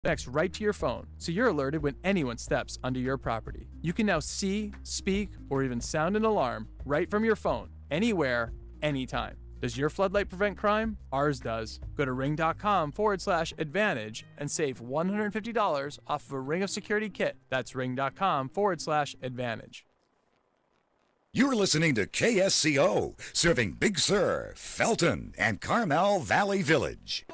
connects right to your phone, so you're alerted when anyone steps onto your property. You can now see, speak, or even sound an alarm right from your phone, anywhere, anytime. Does your floodlight prevent crime? Ours does. Go to ring.com/advantage and save $150 off of a Ring of Security kit. That's ring.com/advantage. You're listening to KSCO, serving Big Sur, Felton, and Carmel Valley Village.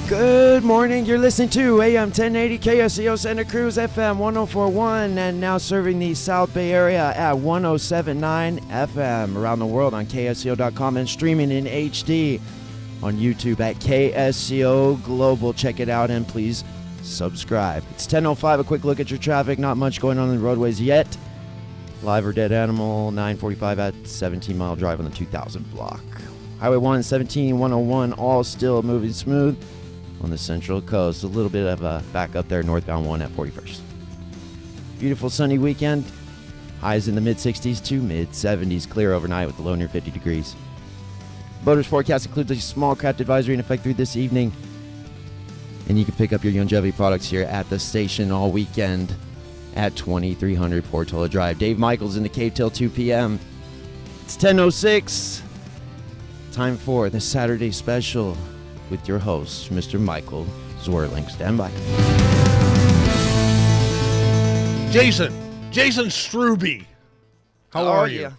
Good morning, you're listening to AM 1080 KSCO Santa Cruz FM 1041 and now serving the South Bay area at 1079 FM around the world on KSCO.com and streaming in HD on YouTube at KSCO Global. Check it out and please subscribe. It's 10:05, a quick look at your traffic. Not much going on the roadways yet. Live or dead animal, 945 at 17 Mile Drive on the 2000 block. Highway 117, 101, all still moving smooth on the Central Coast. A little bit of a back up there, northbound 1 at 41st. Beautiful sunny weekend. Highs in the mid-60s to mid-70s. Clear overnight with the low near 50 degrees. Boaters forecast includes a small craft advisory in effect through this evening. And you can pick up your longevity products here at the station all weekend at 2300 Portola Drive. Dave Michaels in the cave till 2 p.m. It's 10:06. Time for the Saturday special with your host, Mr. Michael Zwerling. Stand by. Jason Struby. How are you?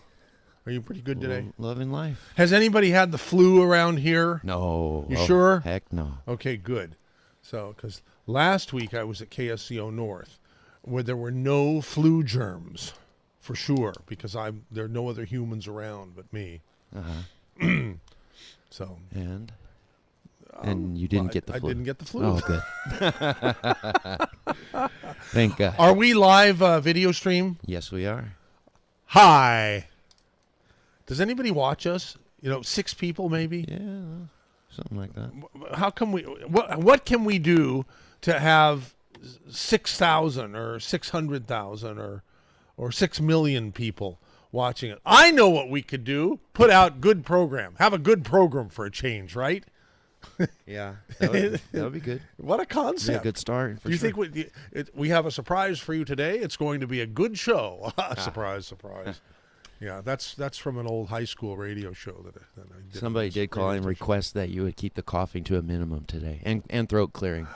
Are you pretty good today? Loving life. Has anybody had the flu around here? No. You sure? Heck no. Okay, good. So, because last week I was at KSCO North, where there were no flu germs, for sure, because there are no other humans around but me. Uh-huh. So. And you didn't get the flu. I didn't get the flu. Oh, good. Thank God. Are we live video stream? Yes, we are. Hi. Does anybody watch us? 6 people maybe? Yeah, something like that. How can we? What can we do to have 6,000 or 600,000 or 6 million people watching it? I know what we could do. Put out good program. Have a good program for a change, right? Yeah, that would be good. What a concept. Yeah, good start. Do you think we have a surprise for you today? It's going to be a good show. Surprise. Yeah, that's from an old high school radio show that I did. Somebody did call and request that you would keep the coughing to a minimum today and throat clearing.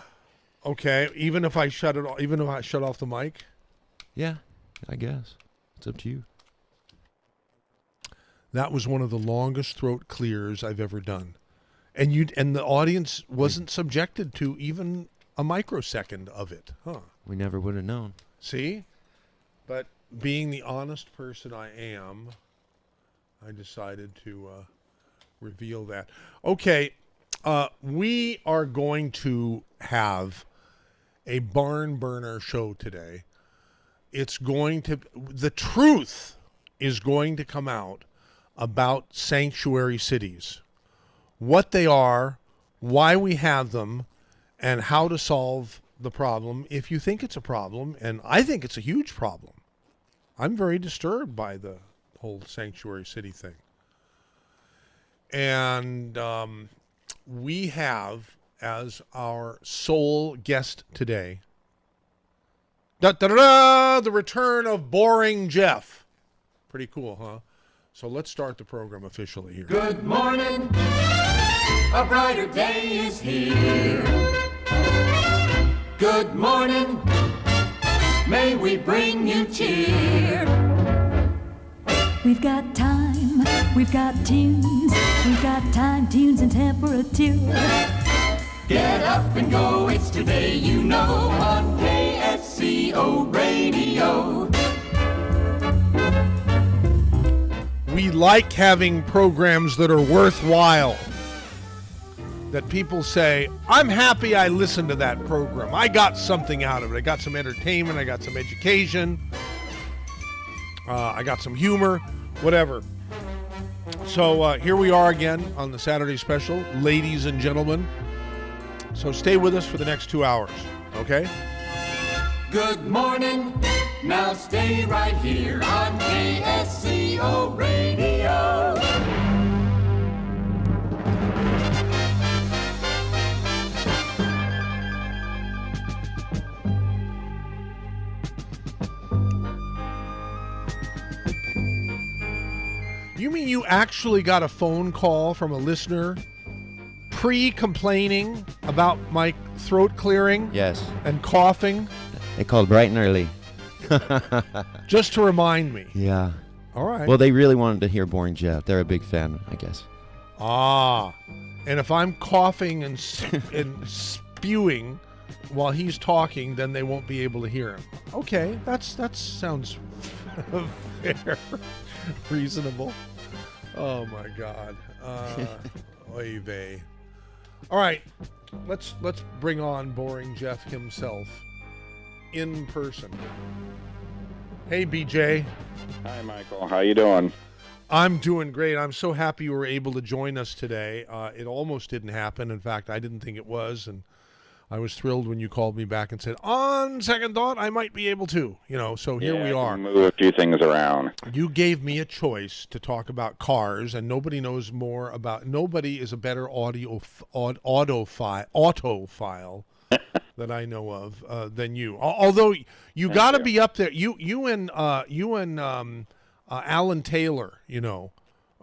Okay, even if I shut off the mic? Yeah, I guess. It's up to you. That was one of the longest throat clears I've ever done. And the audience wasn't subjected to even a microsecond of it. Huh. We never would have known. See? But being the honest person I am, I decided to reveal that. Okay, we are going to have a barn burner show today. The truth is going to come out about sanctuary cities. What they are, why we have them, and how to solve the problem if you think it's a problem. And I think it's a huge problem. I'm very disturbed by the whole sanctuary city thing. And we have as our sole guest today, the return of Boring Jeff. Pretty cool, huh? So let's start the program officially here. Good morning, a brighter day is here. Good morning, may we bring you cheer. We've got time, we've got tunes, we've got time, tunes, and temperature. Get up and go, it's today you know on KSCO Radio. We like having programs that are worthwhile. That people say, I'm happy I listened to that program. I got something out of it. I got some entertainment. I got some education. I got some humor, whatever. So here we are again on the Saturday special, ladies and gentlemen. So stay with us for the next 2 hours, okay? Good morning. Now stay right here on KSCO Radio. You mean you actually got a phone call from a listener pre-complaining about my throat clearing Yes. and coughing? They called bright and early. Just to remind me. Yeah. All right. Well, they really wanted to hear Boring Jeff. They're a big fan, I guess. And if I'm coughing and spewing while he's talking, then they won't be able to hear him. Okay, that sounds fair, reasonable. Oh my God. Oy vey. All right, let's bring on Boring Jeff himself in person. Hey, BJ. Hi, Michael. How you doing? I'm doing great. I'm so happy you were able to join us today. It almost didn't happen. In fact, I didn't think it was, and I was thrilled when you called me back and said, on second thought, I might be able to. So here we are. Move a few things around. You gave me a choice to talk about cars, and nobody is a better autophile that I know of than you. Although you got to be up there. You and Alan Taylor,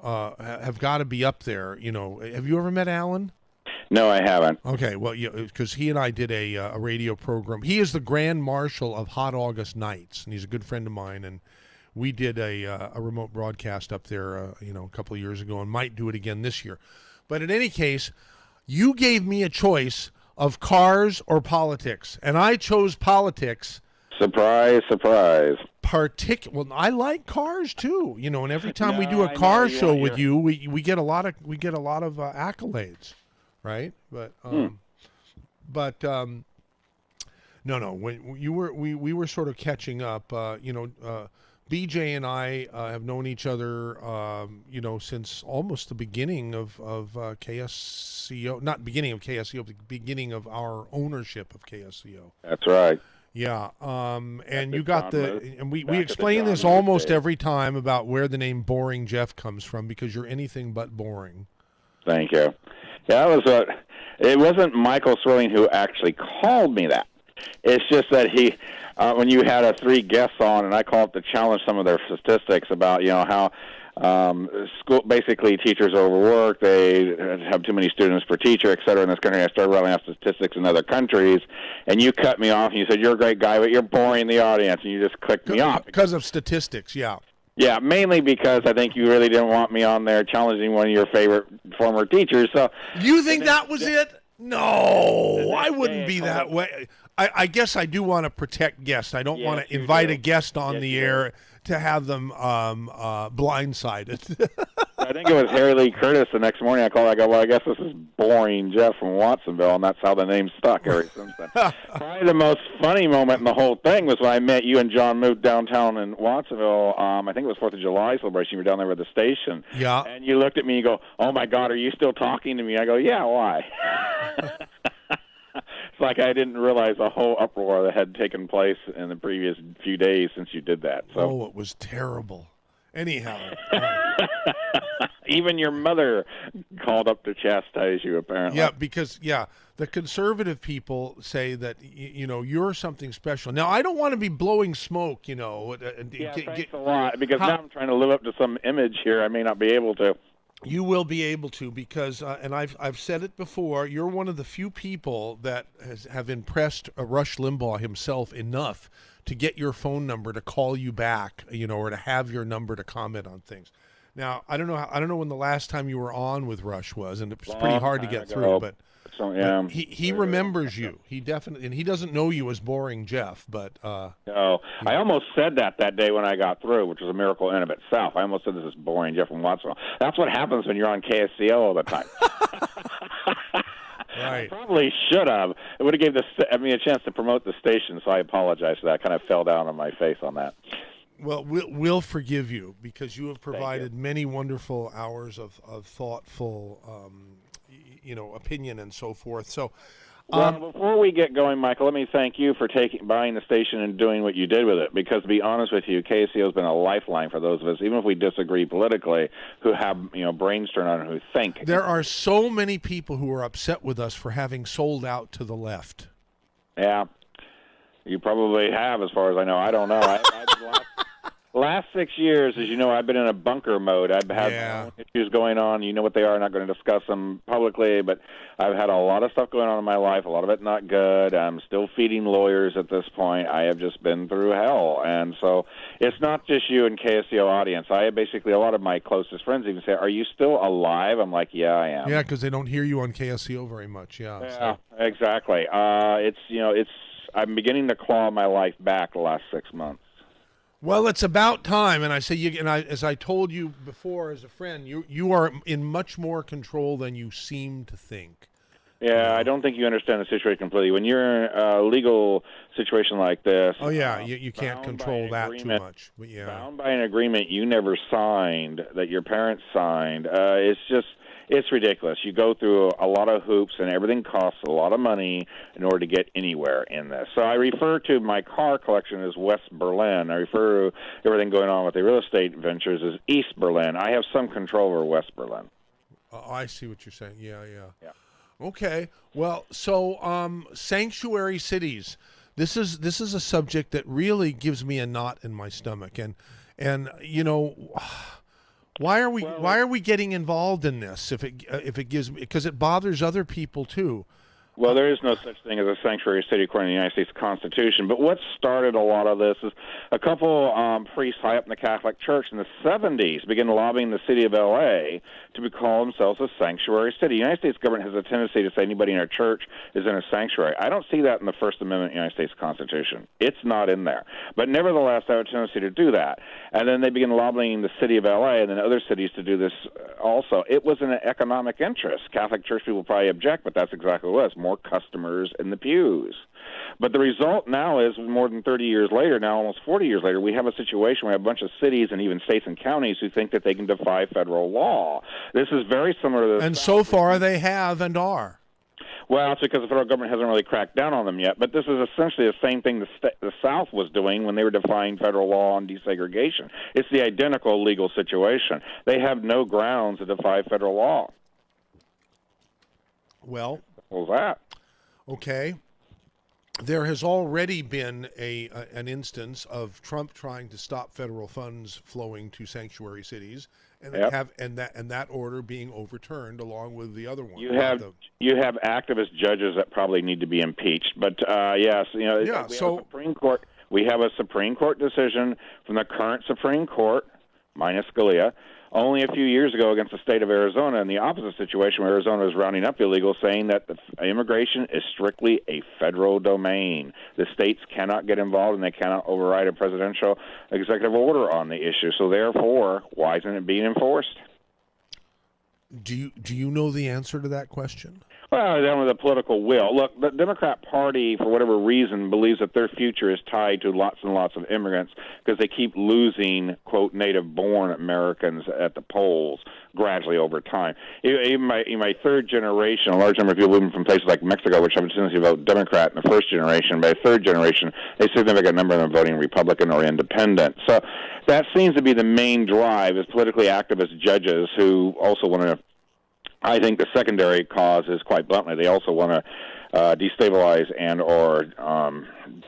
have got to be up there. Have you ever met Alan? No, I haven't. Okay, well, because he and I did a radio program. He is the Grand Marshal of Hot August Nights, and he's a good friend of mine. And we did a remote broadcast up there, a couple of years ago, and might do it again this year. But in any case, you gave me a choice of cars or politics, and I chose politics. Surprise, surprise. Well, I like cars too, and every time we do a car show with you, we get a lot of accolades. Right, but no. When we were sort of catching up. BJ and I have known each other, since almost the beginning of KSCO. Not beginning of KSCO, but the beginning of our ownership of KSCO. That's right. Yeah, and you got and we explain this almost every time about where the name Boring Jeff comes from, because you're anything but boring. Thank you. Yeah, it wasn't Michael Swirling who actually called me that. It's just that he, when you had 3 guests on, and I called to challenge some of their statistics about, how school, basically teachers overwork, they have too many students per teacher, et cetera, in this country. I started running out statistics in other countries, and you cut me off, and you said, you're a great guy, but you're boring the audience, and you just clicked me off. Because of statistics, yeah. Yeah, mainly because I think you really didn't want me on there challenging one of your favorite former teachers. So you think that was it? No, I wouldn't be that way. I guess I do want to protect guests. I don't want to invite a guest on the air to have them blindsided. I think it was Harry Lee Curtis the next morning. I called. I go, well, I guess this is Boring Jeff from Watsonville, and that's how the name stuck ever since then. Probably the most funny moment in the whole thing was when I met you and John Moot downtown in Watsonville. I think it was 4th of July celebration. You were down there at the station. Yeah. And you looked at me and go, oh, my God, are you still talking to me? I go, yeah, why? It's like I didn't realize the whole uproar that had taken place in the previous few days since you did that. So. Oh, it was terrible. Anyhow. Even your mother called up to chastise you, apparently. Yeah, because, the conservative people say that, you're something special. Now, I don't want to be blowing smoke, thanks a lot, because now I'm trying to live up to some image here. I may not be able to. You will be able to, because, and I've said it before, you're one of the few people that have impressed Rush Limbaugh himself enough to get your phone number to call you back, or to have your number to comment on things. Now, I don't know when the last time you were on with Rush was, and it was pretty hard to get through. But So yeah, He remembers you. He definitely, and he doesn't know you as Boring Jeff, but no, I almost said that day when I got through, which was a miracle in of itself. I almost said this is boring, Jeff from Watsonville. That's what happens when you're on KSCO all the time. Right. I probably should have. It would have gave me a chance to promote the station, so I apologize for that. I kind of fell down on my face on that. Well, we'll forgive you because you have provided many wonderful hours of thoughtful, opinion and so forth. So, well, before we get going, Michael, let me thank you for buying the station and doing what you did with it. Because to be honest with you, KSCO has been a lifeline for those of us, even if we disagree politically, who have brains turned on and who think. There are so many people who are upset with us for having sold out to the left. Yeah, you probably have, as far as I know. I don't know. Last 6 years, as you know, I've been in a bunker mode. I've had my own issues going on. You know what they are. I'm not going to discuss them publicly, but I've had a lot of stuff going on in my life, a lot of it not good. I'm still feeding lawyers at this point. I have just been through hell. And so it's not just you and KSCO audience. I have basically a lot of my closest friends even say, "Are you still alive?" I'm like, "Yeah, I am." Yeah, because they don't hear you on KSCO very much. Yeah, exactly. I'm beginning to claw my life back the last 6 months. Well, it's about time, and I say, as I told you before, as a friend, you are in much more control than you seem to think. Yeah, I don't think you understand the situation completely. When you're in a legal situation like this, you can't control that too much. But bound by an agreement you never signed, that your parents signed, it's ridiculous. You go through a lot of hoops, and everything costs a lot of money in order to get anywhere in this. So I refer to my car collection as West Berlin. I refer to everything going on with the real estate ventures as East Berlin. I have some control over West Berlin. I see what you're saying. Yeah. Okay. Well, so sanctuary cities. This is a subject that really gives me a knot in my stomach, and why are we getting involved in this if it gives, because it bothers other people too. Well, there is no such thing as a sanctuary city according to the United States Constitution. But what started a lot of this is a couple priests high up in the Catholic Church in the 70s began lobbying the city of L.A. to call themselves a sanctuary city. The United States government has a tendency to say anybody in our church is in a sanctuary. I don't see that in the First Amendment of the United States Constitution. It's not in there. But nevertheless, they have a tendency to do that. And then they began lobbying the city of L.A. and then other cities to do this also. It was an economic interest. Catholic Church people probably object, but that's exactly what it was. More customers in the pews. But the result now is, more than 30 years later, now almost 40 years later, we have a situation where we have a bunch of cities and even states and counties who think that they can defy federal law. This is very similar to the And so far they have and are. Well, it's because the federal government hasn't really cracked down on them yet. But this is essentially the same thing the South was doing when they were defying federal law on desegregation. It's the identical legal situation. They have no grounds to defy federal law. Well, what was that? Okay. There has already been an instance of Trump trying to stop federal funds flowing to sanctuary cities, and that order being overturned along with the other one. You have activist judges that probably need to be impeached, but yes, we have a Supreme Court. We have a Supreme Court decision from the current Supreme Court, minus Scalia, only a few years ago against the state of Arizona in the opposite situation where Arizona is rounding up illegals, saying that the immigration is strictly a federal domain. The states cannot get involved and they cannot override a presidential executive order on the issue. So therefore, why isn't it being enforced? Do you know the answer to that question? Well, then with the political will. Look, the Democrat Party, for whatever reason, believes that their future is tied to lots and lots of immigrants because they keep losing, quote, native-born Americans at the polls gradually over time. In my third generation, a large number of people moving from places like Mexico, which have a tendency to vote Democrat in the first generation, by third generation, a significant number of them voting Republican or Independent. So that seems to be the main drive, is politically activist judges who also want to. I think the secondary cause is, quite bluntly, they also want to destabilize and or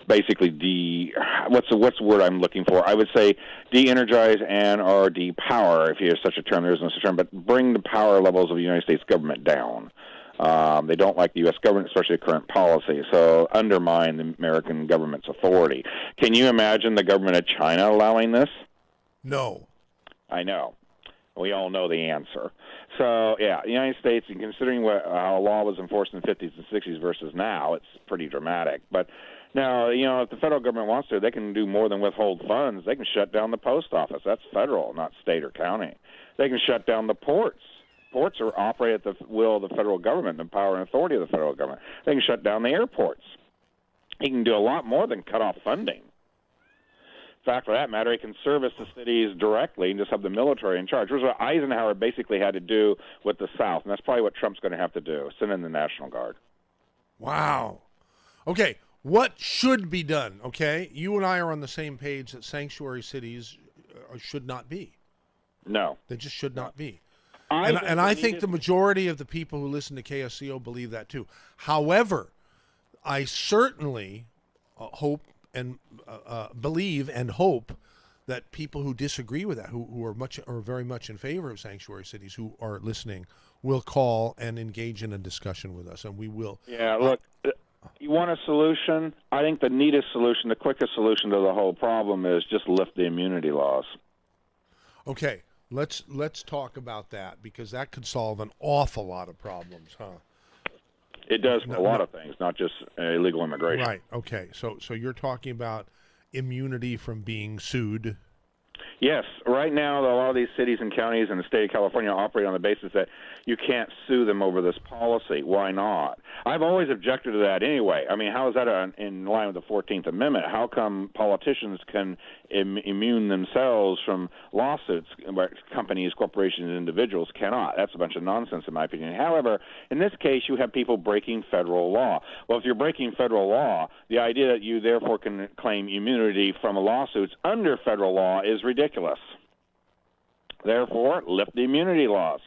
basically what's the word I'm looking for? I would say de-energize and or depower, if you have such a term. There isn't such a term, but bring the power levels of the United States government down. They don't like the U.S. government, especially the current policy, so undermine the American government's authority. Can you imagine the government of China allowing this? No. I know. We all know the answer. So, yeah, the United States, and considering how law was enforced in the 50s and 60s versus now, it's pretty dramatic. But now, if the federal government wants to, they can do more than withhold funds. They can shut down the post office. That's federal, not state or county. They can shut down the ports. Ports are operate at the will of the federal government, the power and authority of the federal government. They can shut down the airports. He can do a lot more than cut off funding. In fact, for that matter, he can service the cities directly and just have the military in charge, which is what Eisenhower basically had to do with the South, and that's probably what Trump's going to have to do, send in the National Guard. Wow. Okay, what should be done, okay? You and I are on the same page that sanctuary cities should not be. No. They just should not be. I think the majority of the people who listen to KSCO believe that too. However, I certainly hope and believe and hope that people who disagree with that, who are very much in favor of sanctuary cities, who are listening, will call and engage in a discussion with us, and we will. Yeah, look, you want a solution? I think the neatest solution, the quickest solution to the whole problem is just lift the immunity laws. Okay, let's talk about that, because that could solve an awful lot of problems, huh? It does for a lot of things, not just illegal immigration. Right. Okay. So you're talking about immunity from being sued. Yes. Right now, a lot of these cities and counties in the state of California operate on the basis that you can't sue them over this policy. Why not? I've always objected to that anyway. I mean, how is that in line with the 14th Amendment? How come politicians can immune themselves from lawsuits where companies, corporations, and individuals cannot? That's a bunch of nonsense, in my opinion. However, in this case, you have people breaking federal law. Well, if you're breaking federal law, the idea that you therefore can claim immunity from lawsuits under federal law is ridiculous. Therefore, lift the immunity laws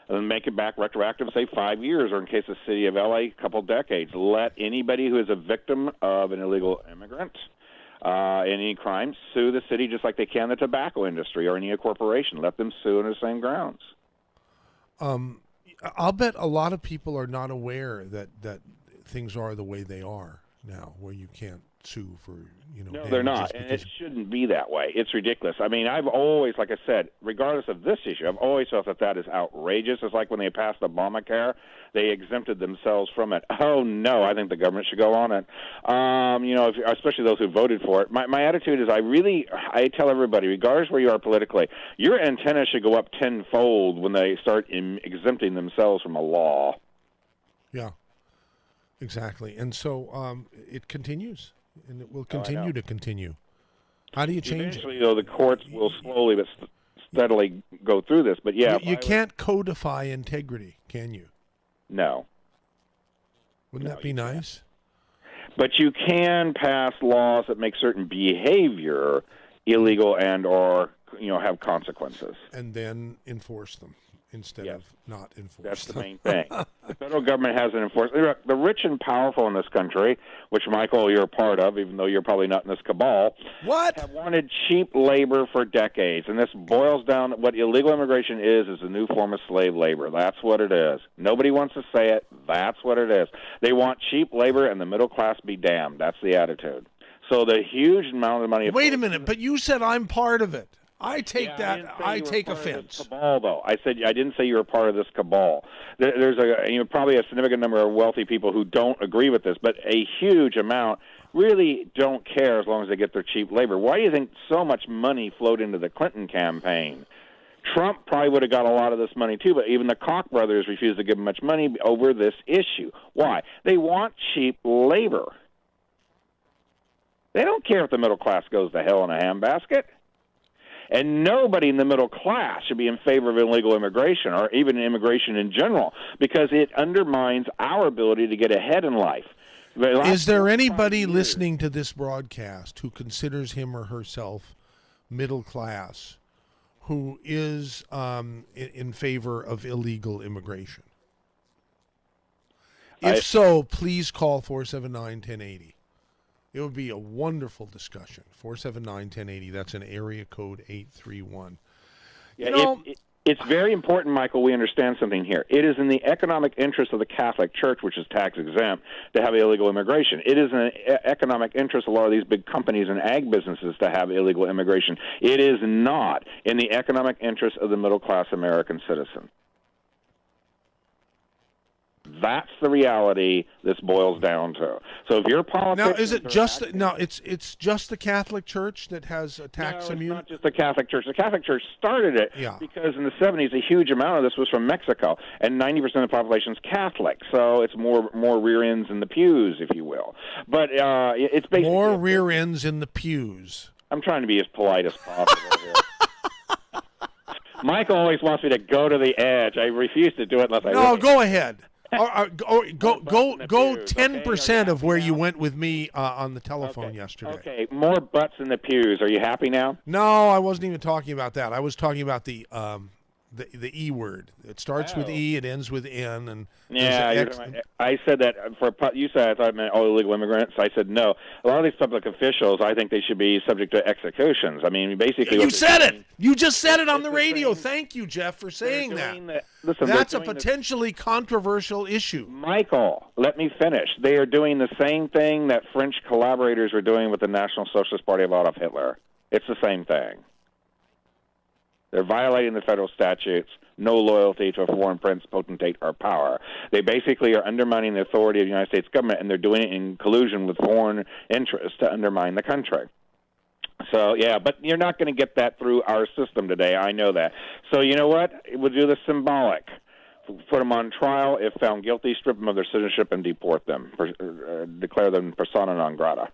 and make it back retroactive, say 5 years, or in case of the city of L.A., a couple decades. Let anybody who is a victim of an illegal immigrant in any crime sue the city just like they can the tobacco industry or any corporation. Let them sue on the same grounds. I'll bet a lot of people are not aware that things are the way they are now, where you can't sue for, No, they're not, and it shouldn't be that way. It's ridiculous. I mean, I've always, like I said, regardless of this issue, I've always felt that is outrageous. It's like when they passed Obamacare, they exempted themselves from it. Oh, no, I think the government should go on it. Especially those who voted for it. My attitude is I tell everybody, regardless where you are politically, your antenna should go up tenfold when they start exempting themselves from a law. Yeah, exactly. And so it continues. And it will continue to continue. How do you change Eventually, though, the courts will slowly but steadily go through this. But yeah, you can't codify integrity, can you? No. Wouldn't that be nice? But you can pass laws that make certain behavior illegal and or have consequences, and then enforce them instead of not enforce That's them. the main thing. The federal government hasn't enforced. The rich and powerful in this country, which, Michael, you're a part of, even though you're probably not in this cabal, have wanted cheap labor for decades. And this boils down to what illegal immigration is a new form of slave labor. That's what it is. Nobody wants to say it. That's what it is. They want cheap labor and the middle class be damned. That's the attitude. So the huge amount of money... Wait a minute, but you said I'm part of it. I take I take offense. Cabal, though. I didn't say you were part of this cabal. There's probably a significant number of wealthy people who don't agree with this, but a huge amount really don't care as long as they get their cheap labor. Why do you think so much money flowed into the Clinton campaign? Trump probably would have got a lot of this money too, but even the Koch brothers refused to give him much money over this issue. Why? They want cheap labor. They don't care if the middle class goes to hell in a handbasket. And nobody in the middle class should be in favor of illegal immigration or even immigration in general because it undermines our ability to get ahead in life. Is there anybody listening to this broadcast who considers him or herself middle class who is in favor of illegal immigration? If so, please call 479-1080. It would be a wonderful discussion. 479-1080. That's an area code 831. Yeah, It's very important, Michael, we understand something here. It is in the economic interest of the Catholic Church, which is tax exempt, to have illegal immigration. It is in the economic interest of a lot of these big companies and ag businesses to have illegal immigration. It is not in the economic interest of the middle-class American citizen. That's the reality this boils down to. So if you're a politician... Now, is it just... it's just the Catholic Church that has a tax immunity? No, it's not just the Catholic Church. The Catholic Church started it because in the 70s, a huge amount of this was from Mexico, and 90% of the population is Catholic. So it's more rear ends in the pews, if you will. But it's basically... More rear ends in the pews. I'm trying to be as polite as possible here. Michael always wants me to go to the edge. I refuse to do it unless I... No, go ahead. Go 10% of where you went with me on the telephone yesterday. Okay, more butts in the pews. Are you happy now? No, I wasn't even talking about that. I was talking about the E word. It starts with E, it ends with N, and I said that you said I thought it meant all illegal immigrants. I said no. A lot of these public officials, I think they should be subject to executions. I mean, basically, you said it. You just said it on the radio. Thank you, Jeff, for saying that. Listen, that's a potentially controversial issue. Michael, let me finish. They are doing the same thing that French collaborators were doing with the National Socialist Party of Adolf Hitler. It's the same thing. They're violating the federal statutes, no loyalty to a foreign prince, potentate, or power. They basically are undermining the authority of the United States government, and they're doing it in collusion with foreign interests to undermine the country. So, yeah, but you're not going to get that through our system today. I know that. So, you know what? We'll do the symbolic. Put them on trial. If found guilty, strip them of their citizenship and deport them. Declare them persona non grata.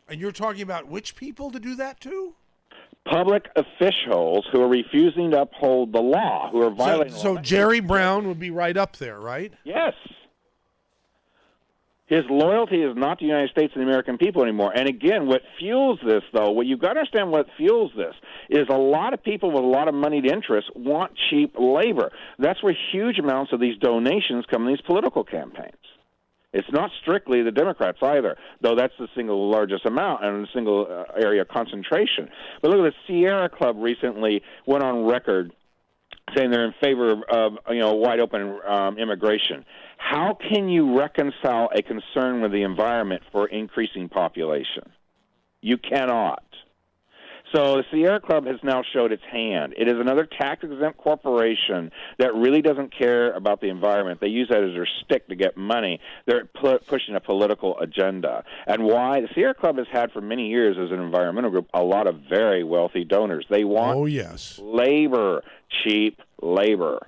And you're talking about which people to do that to? Public officials who are refusing to uphold the law, who are violating the law. So Jerry Brown would be right up there, right? Yes. His loyalty is not to the United States and the American people anymore. And again, what fuels this, though, what you've got to understand what fuels this is a lot of people with a lot of moneyed interests want cheap labor. That's where huge amounts of these donations come in these political campaigns. It's not strictly the Democrats either, though that's the single largest amount and the single area of concentration. But look at the Sierra Club recently went on record saying they're in favor of wide open immigration. How can you reconcile a concern with the environment for increasing population? You cannot. So the Sierra Club has now showed its hand. It is another tax-exempt corporation that really doesn't care about the environment. They use that as their stick to get money. They're pushing a political agenda. And why? The Sierra Club has had for many years as an environmental group a lot of very wealthy donors. They want labor, cheap labor.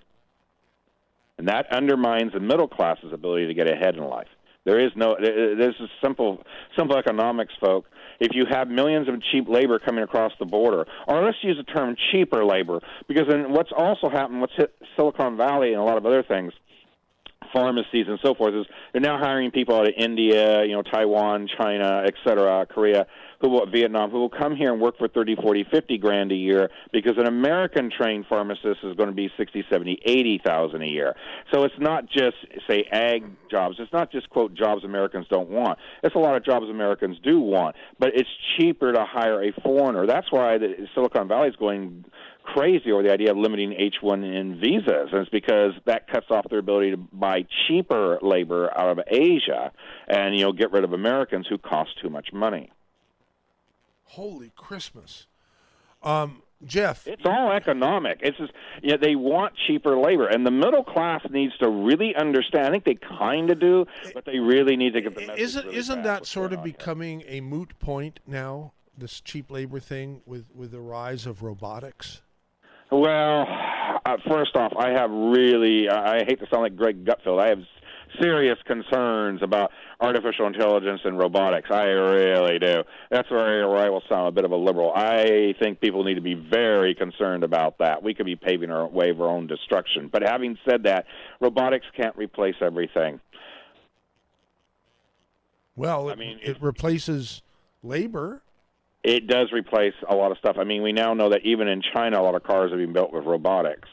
And that undermines the middle class's ability to get ahead in life. This is simple economics, folk. If you have millions of cheap labor coming across the border, or let's use the term cheaper labor, because then what's also happened, what's hit Silicon Valley and a lot of other things, pharmacies and so forth, is they're now hiring people out of India, Taiwan, China, etc., Korea, Vietnam, who will come here and work for 30, 40, 50 grand a year, because an American trained pharmacist is going to be 60, 70, 80,000 a year. So it's not just, say, ag jobs. It's not just, quote, jobs Americans don't want. It's a lot of jobs Americans do want, but it's cheaper to hire a foreigner. That's why the Silicon Valley is going crazy over the idea of limiting H-1N visas, and it's because that cuts off their ability to buy cheaper labor out of Asia and, get rid of Americans who cost too much money. Holy Christmas. Jeff. It's all economic. It's just, they want cheaper labor, and the middle class needs to really understand. I think they kind of do, but they really need to get the message. Isn't that sort of becoming a moot point now, this cheap labor thing with the rise of robotics? Well, first off, I hate to sound like Greg Gutfeld, I have serious concerns about artificial intelligence and robotics. I really do. That's where I will sound a bit of a liberal. I think people need to be very concerned about that. We could be paving our way of our own destruction. But having said that, robotics can't replace everything. Well, it replaces labor. It does replace a lot of stuff. I mean, we now know that even in China, a lot of cars are being built with robotics.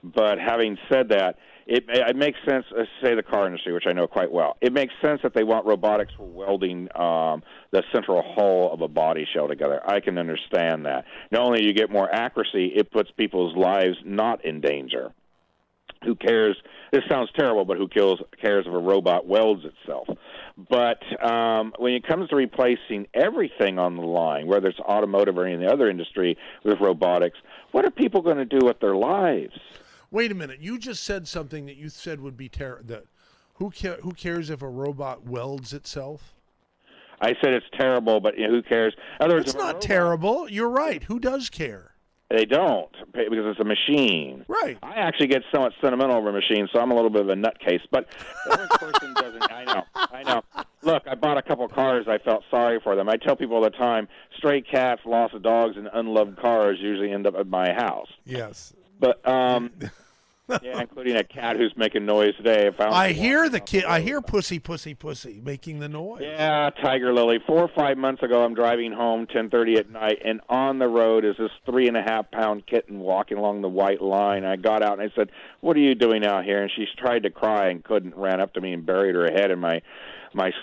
But having said that, it makes sense, say the car industry, which I know quite well. It makes sense that they want robotics for welding the central hull of a body shell together. I can understand that. Not only do you get more accuracy, it puts people's lives not in danger. Who cares? This sounds terrible, but who cares if a robot welds itself? But when it comes to replacing everything on the line, whether it's automotive or any other industry with robotics, what are people going to do with their lives? Wait a minute. You just said something that you said would be terrible. Who cares if a robot welds itself? I said it's terrible, but who cares? In other words, It's if a not robot- terrible. You're right. Who does care? They don't, because it's a machine. Right. I actually get somewhat sentimental over machines, so I'm a little bit of a nutcase. But the average person doesn't. I know. Look, I bought a couple of cars. I felt sorry for them. I tell people all the time, stray cats, lost of dogs, and unloved cars usually end up at my house. Yes. But yeah, including a cat who's making noise today. I hear the kid. I hear pussy making the noise. Yeah, Tiger Lily. 4 or 5 months ago, I'm driving home 10:30 at night, and on the road is this 3.5-pound kitten walking along the white line. I got out and I said, "What are you doing out here?" And she tried to cry and couldn't. Ran up to me and buried her head in my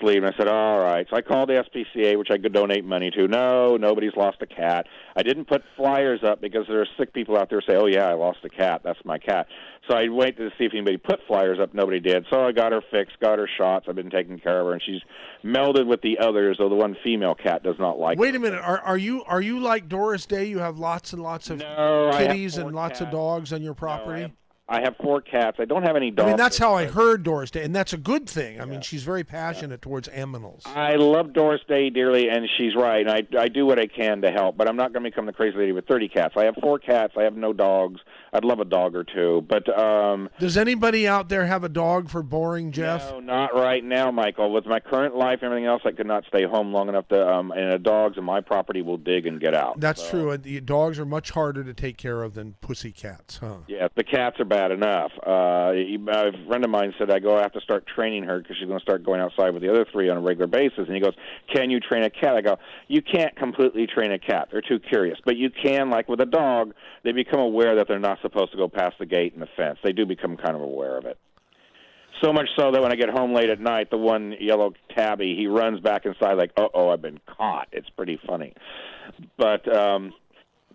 sleeve. And I said, all right. So I called the SPCA, which I could donate money to. No, nobody's lost a cat. I didn't put flyers up because there are sick people out there who say, oh, yeah, I lost a cat. That's my cat. So I waited to see if anybody put flyers up. Nobody did. So I got her fixed, got her shots. I've been taking care of her, and she's melded with the others, though the one female cat does not like Wait her. a minute. Are you like Doris Day? You have lots and lots of No, I have kitties 4 and lots of cats. dogs on your property? I have 4 cats. I don't have any dogs. I mean, that's how I heard Doris Day, and that's a good thing. I mean, she's very passionate towards animals. I love Doris Day dearly, and she's right. And I do what I can to help, but I'm not going to become the crazy lady with 30 cats. I have 4 cats. I have no dogs. I'd love a dog or two, but Does anybody out there have a dog for boring Jeff? no, not right now, Michael. With my current life and everything else, I could not stay home long enough to. And dogs in my property will dig and get out. That's So, true. And the dogs are much harder to take care of than pussy cats, huh? Yeah, the cats are bad enough. A friend of mine said I have to start training her because she's going to start going outside with the other 3 on a regular basis. And he goes, "Can you train a cat?" I go, "You can't completely train a cat. They're too curious. But you can, like with a dog, they become aware that they're not supposed to go past the gate and the fence. They do become kind of aware of it. So much so that when I get home late at night, the one yellow tabby, he runs back inside like, uh-oh, I've been caught. It's pretty funny. But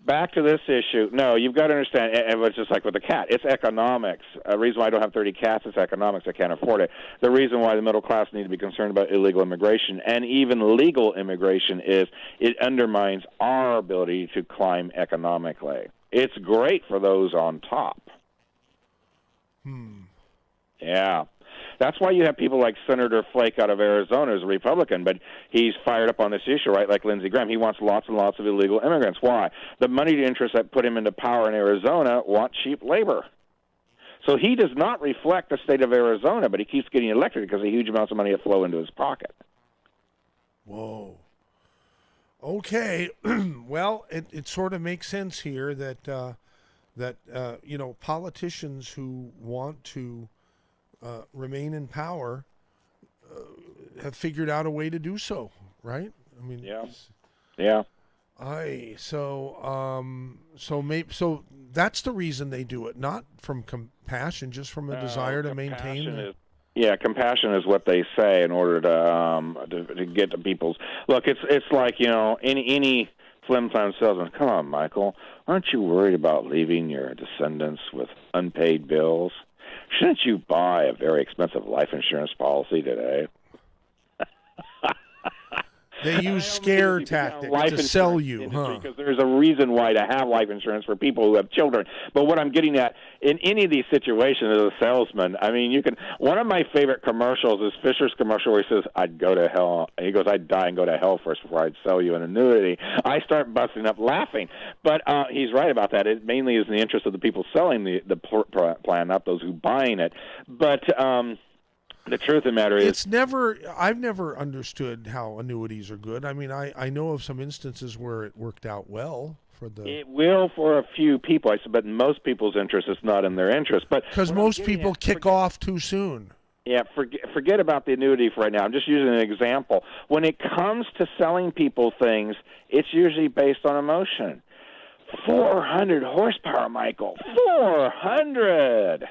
back to this issue. No, you've got to understand, and it's just like with the cat. It's economics. The reason why I don't have 30 cats is economics. I can't afford it. The reason why the middle class need to be concerned about illegal immigration and even legal immigration is it undermines our ability to climb economically. It's great for those on top. Yeah. That's why you have people like Senator Flake out of Arizona as a Republican, but he's fired up on this issue, right, like Lindsey Graham. He wants lots and lots of illegal immigrants. Why? The money interests that put him into power in Arizona want cheap labor. So he does not reflect the state of Arizona, but he keeps getting elected because of huge amounts of money that flow into his pocket. Whoa. Okay. Well, it sort of makes sense here that politicians who want to remain in power have figured out a way to do so, right? I mean, Yeah. So that's the reason they do it, not from compassion, just from a desire to maintain. Compassion is what they say in order to get to people's. Look, it's like any flim-flam salesman. Come on, Michael, aren't you worried about leaving your descendants with unpaid bills? Shouldn't you buy a very expensive life insurance policy today? They use scare tactics to sell you, huh? Because there's a reason why to have life insurance for people who have children. But what I'm getting at, in any of these situations as a salesman, I mean, one of my favorite commercials is Fisher's commercial where he says, I'd go to hell. He goes, I'd die and go to hell first before I'd sell you an annuity. I start busting up laughing. But he's right about that. It mainly is in the interest of the people selling the plan, not those who buying it. But the truth of the matter is, I've never understood how annuities are good. I mean, I know of some instances where it worked out well for the. It will for a few people, but in most people's interest, it's not in their interest. But because most people kick off too soon. Yeah, forget about the annuity for right now. I'm just using an example. When it comes to selling people things, it's usually based on emotion. 400 horsepower, Michael. 400.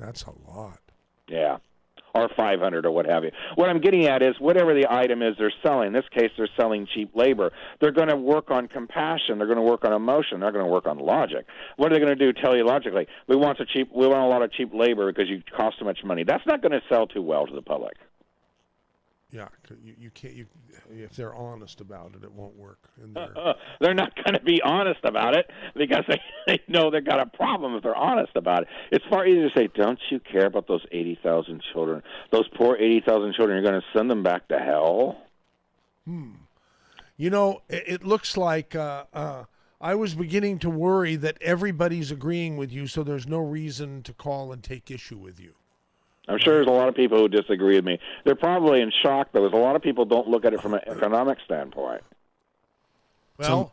That's a lot. Yeah. Or 500 or what have you. What I'm getting at is whatever the item is they're selling, in this case they're selling cheap labor, they're going to work on compassion, they're going to work on emotion, they're going to work on logic. What are they going to do teleologically? We want a lot of cheap labor because you cost so much money. That's not going to sell too well to the public. Yeah, you can't. If they're honest about it, it won't work. They're not going to be honest about it because they know they've got a problem if they're honest about it. It's far easier to say, don't you care about those 80,000 children? Those poor 80,000 children, you're going to send them back to hell? You know, it looks like I was beginning to worry that everybody's agreeing with you, so there's no reason to call and take issue with you. I'm sure there's a lot of people who disagree with me. They're probably in shock, though, because a lot of people don't look at it from an economic standpoint. Well,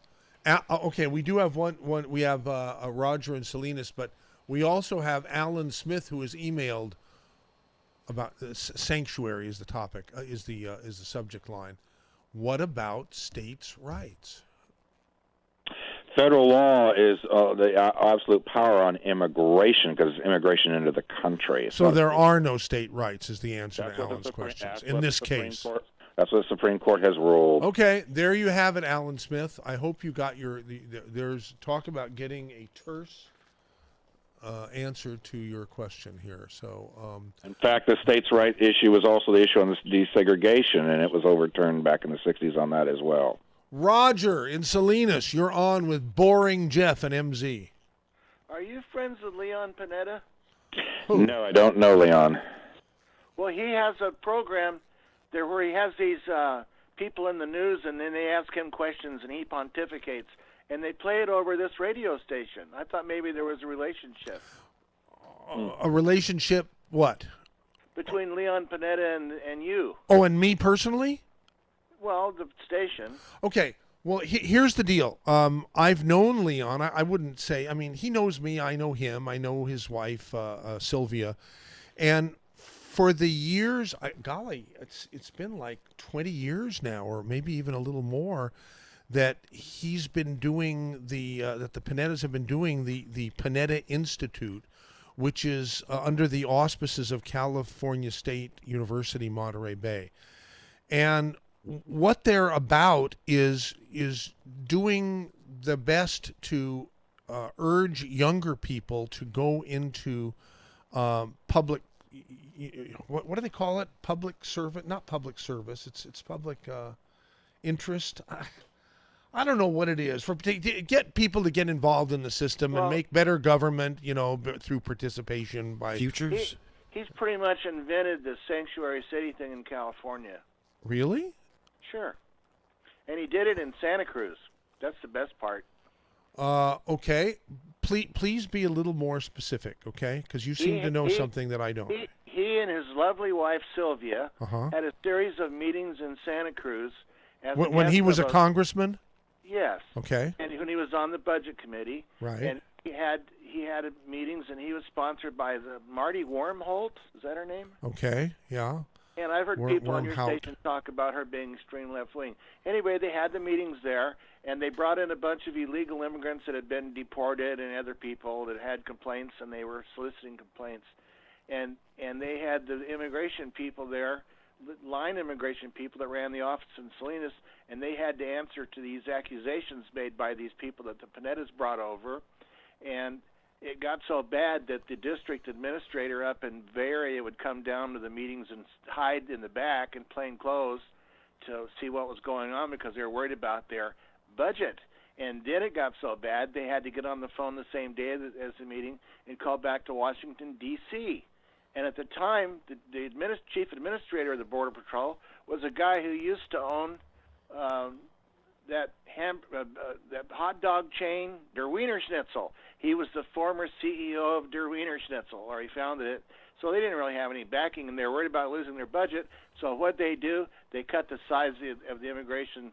okay, we do have one. We have Roger and Salinas, but we also have Alan Smith, who has emailed about sanctuary is the topic, is the subject line. What about states' rights? Federal law is the absolute power on immigration because it's immigration into the country. So there are no state rights is the answer to Alan's questions in this case. That's what the Supreme Court has ruled. Okay, there you have it, Alan Smith. I hope you got there's talk about getting a terse answer to your question here. So, in fact, the states' right issue was also the issue on this desegregation, and it was overturned back in the 60s on that as well. Roger in Salinas, you're on with Boring Jeff and MZ. Are you friends with Leon Panetta? Who? No, I don't know Leon. Well, he has a program there where he has these people in the news, and then they ask him questions, and he pontificates, and they play it over this radio station. I thought maybe there was a relationship. A relationship, what? Between Leon Panetta and you. Oh, and me personally? Well, the station. Okay. Well, here's the deal. I've known Leon. I wouldn't say. I mean, he knows me. I know him. I know his wife, Sylvia, and for the years, golly, it's been like 20 years now, or maybe even a little more, that he's been doing that the Panettas have been doing the Panetta Institute, which is under the auspices of California State University, Monterey Bay, and what they're about is doing the best to urge younger people to go into public. What do they call it? Public service? Not public service. It's public interest. I don't know what it is to get people to get involved in the system and make better government. Through participation by futures. He's pretty much invented the sanctuary city thing in California. Really? Sure. And he did it in Santa Cruz. That's the best part. Okay. Please be a little more specific, okay? Because you seem to know something that I don't. He and his lovely wife, Sylvia, Uh-huh. had a series of meetings in Santa Cruz. When he was a congressman? Yes. Okay. And when he was on the budget committee. Right. And he had meetings, and he was sponsored by the Marty Wormholt. Is that her name? Okay, yeah. And I've heard people on your Wormhout. station talk about her being extreme left-wing. Anyway, they had the meetings there, and they brought in a bunch of illegal immigrants that had been deported and other people that had complaints, and they were soliciting complaints. And they had the immigration people there, line immigration people that ran the office in Salinas, and they had to answer to these accusations made by these people that the Panettas brought over. And it got so bad that the district administrator up in Bay Area would come down to the meetings and hide in the back in plain clothes to see what was going on because they were worried about their budget. And then it got so bad they had to get on the phone the same day as the meeting and call back to Washington, D.C. And at the time, the chief administrator of the Border Patrol was a guy who used to own that hot dog chain, Der Wiener Schnitzel. He was the former CEO of Der Wiener Schnitzel, or he founded it. So they didn't really have any backing, and they were worried about losing their budget. So what they do, they cut the size of the immigration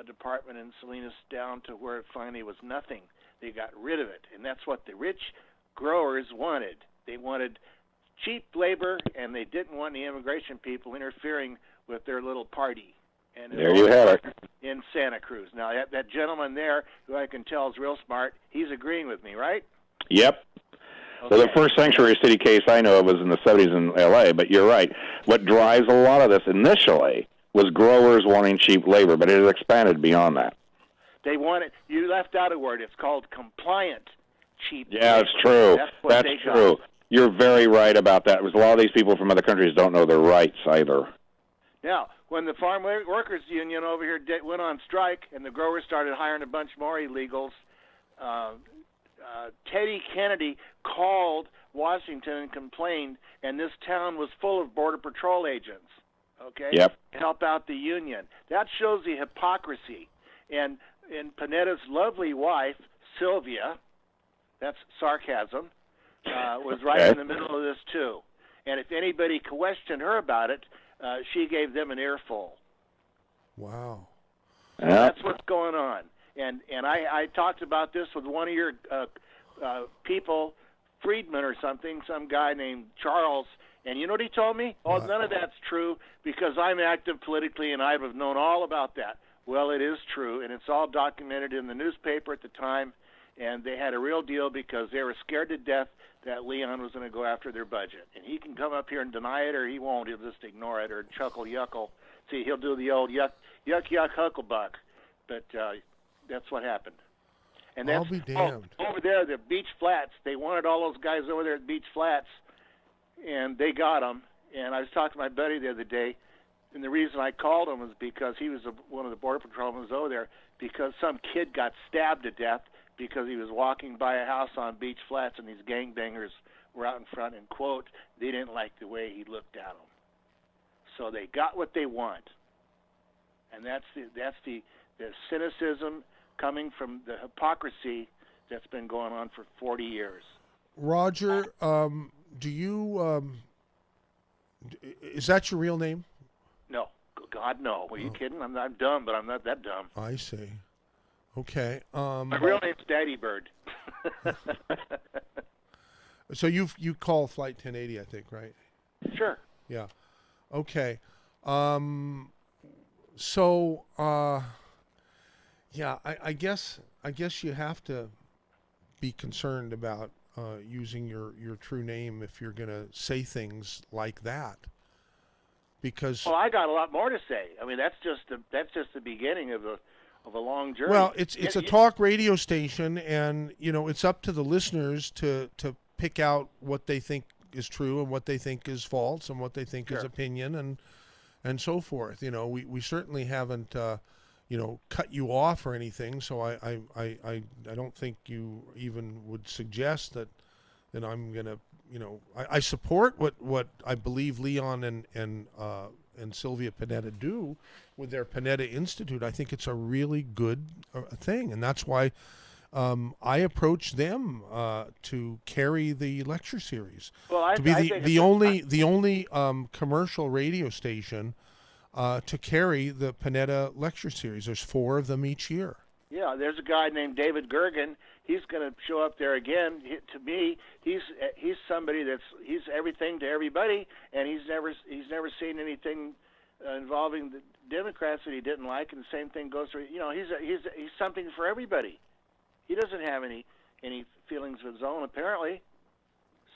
department in Salinas down to where it finally was nothing. They got rid of it, and that's what the rich growers wanted. They wanted cheap labor, and they didn't want the immigration people interfering with their little party. And there you have it. In Santa Cruz. Now, that gentleman there, who I can tell is real smart, he's agreeing with me, right? Yep. So the first sanctuary city case I know of was in the 70s in L.A., but you're right. What drives a lot of this initially was growers wanting cheap labor, but it has expanded beyond that. They wanted, you left out a word, it's called compliant cheap Yeah, labor. it's true. That's what That's they true. got. You're very right about that. Because a lot of these people from other countries don't know their rights either. Now, when the Farm Workers Union over here went on strike and the growers started hiring a bunch more illegals, Teddy Kennedy called Washington and complained, and this town was full of Border Patrol agents, okay, Yep. to help out the union. That shows the hypocrisy. And Panetta's lovely wife, Sylvia, that's sarcasm, was right Okay. in the middle of this too. And if anybody questioned her about it, she gave them an earful. Wow. Yeah. That's what's going on. And I talked about this with one of your people, Friedman or something, some guy named Charles, and you know what he told me? Oh, none of that's true because I'm active politically and I have known all about that. Well, it is true, and it's all documented in the newspaper at the time, and they had a real deal because they were scared to death that Leon was going to go after their budget. And he can come up here and deny it, or he won't. He'll just ignore it or chuckle yuckle. See, he'll do the old yuck, hucklebuck. But that's what happened. And that's, I'll be damned. over there, the Beach Flats, they wanted all those guys over there at Beach Flats, and they got them. And I was talking to my buddy the other day, and the reason I called him was because he was one of the Border Patrolmen over there, because some kid got stabbed to death because he was walking by a house on Beach Flats, and these gangbangers were out in front, and, quote, they didn't like the way he looked at them. So they got what they want. And that's the cynicism coming from the hypocrisy that's been going on for 40 years. Roger, do you is that your real name? No. God, no. Are you kidding? I'm dumb, but I'm not that dumb. I see. Okay. My real name's Daddy Bird. So you call Flight 1080, I think, right? Sure. Yeah. Okay. Yeah, I guess you have to be concerned about using your true name if you're going to say things like that. Because Well, I got a lot more to say. I mean, that's just the beginning of a long journey. well, it's a talk radio station, and it's up to the listeners to pick out what they think is true and what they think is false and what they think is Sure. opinion and so forth. We certainly haven't cut you off or anything, so I don't think you even would suggest that I'm gonna I support what I believe Leon and Sylvia Panetta do with their Panetta Institute. I think it's a really good thing, and that's why I approached them to carry the lecture series, Well, to be I think the it's only commercial radio station to carry the Panetta lecture series. There's 4 of them each year. Yeah, there's a guy named David Gergen. He's going to show up there again. To me, he's somebody he's everything to everybody, and he's never seen anything involving the Democrats that he didn't like. And the same thing goes for he's something for everybody. He doesn't have any feelings of his own apparently.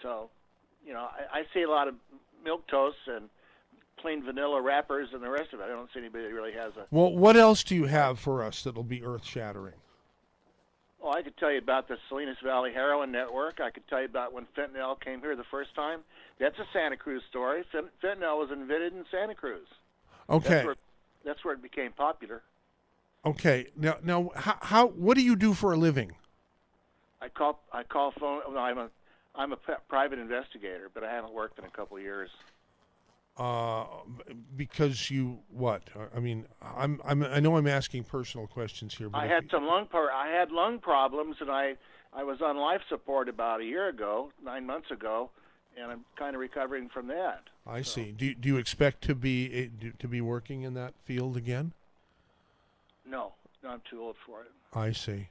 So, I see a lot of milquetoast and plain vanilla rappers and the rest of it. I don't see anybody that really has a. Well, what else do you have for us that'll be earth-shattering? Oh, I could tell you about the Salinas Valley Heroin Network. I could tell you about when fentanyl came here the first time. That's a Santa Cruz story. Fentanyl was invented in Santa Cruz. Okay. That's where it became popular. Okay. Now, how? What do you do for a living? I call phone. No, I'm a private investigator, but I haven't worked in a couple of years. Because you what? I mean, I know I'm asking personal questions here, but I had lung problems, and I was on life support about 9 months ago, and I'm kind of recovering from that. I see. Do you expect to be working in that field again? No, I'm too old for it. I see.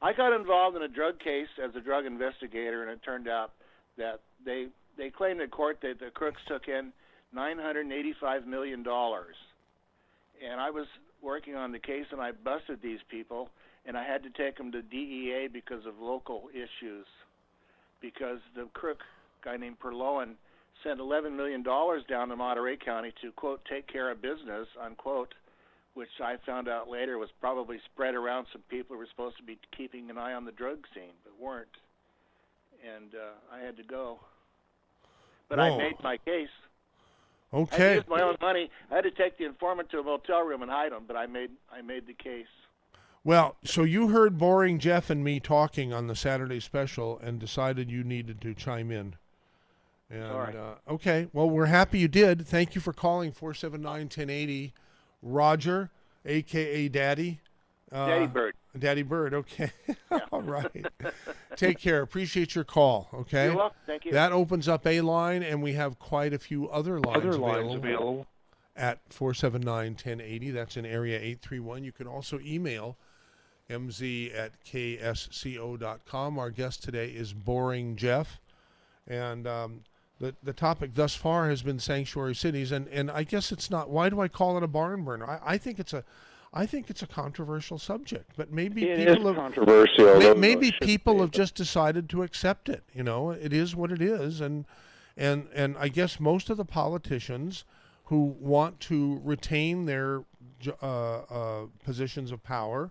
I got involved in a drug case as a drug investigator, and it turned out that they claimed in court that the crooks took in $985 million. And I was working on the case, and I busted these people, and I had to take them to DEA because of local issues. because the crook guy named Perlowan sent $11 million down to Monterey County to, quote, take care of business, unquote, which I found out later was probably spread around some people who were supposed to be keeping an eye on the drug scene, but weren't. And I had to go. But I Whoa. made my case. I Okay. used my own money. I had to take the informant to a motel room and hide him, but I made the case. Well, so you heard Boring Jeff and me talking on the Saturday special and decided you needed to chime in. And, Sorry. Okay. Well, we're happy you did. Thank you for calling 479-1080. Roger, a.k.a. Daddy. Daddy Bird. Daddy Bird. Okay. All right. Take care. Appreciate your call. Okay. You're welcome. Thank you. That opens up a line, and we have quite a few other lines available at 479-1080. That's in area 831. You can also email mz@ksco.com. Our guest today is Boring Jeff, and the topic thus far has been sanctuary cities, and I guess it's not. Why do I call it a barn burner? I think it's a controversial subject, but maybe people have controversial. maybe people have just decided to accept it. You know, it is what it is, and I guess most of the politicians who want to retain their positions of power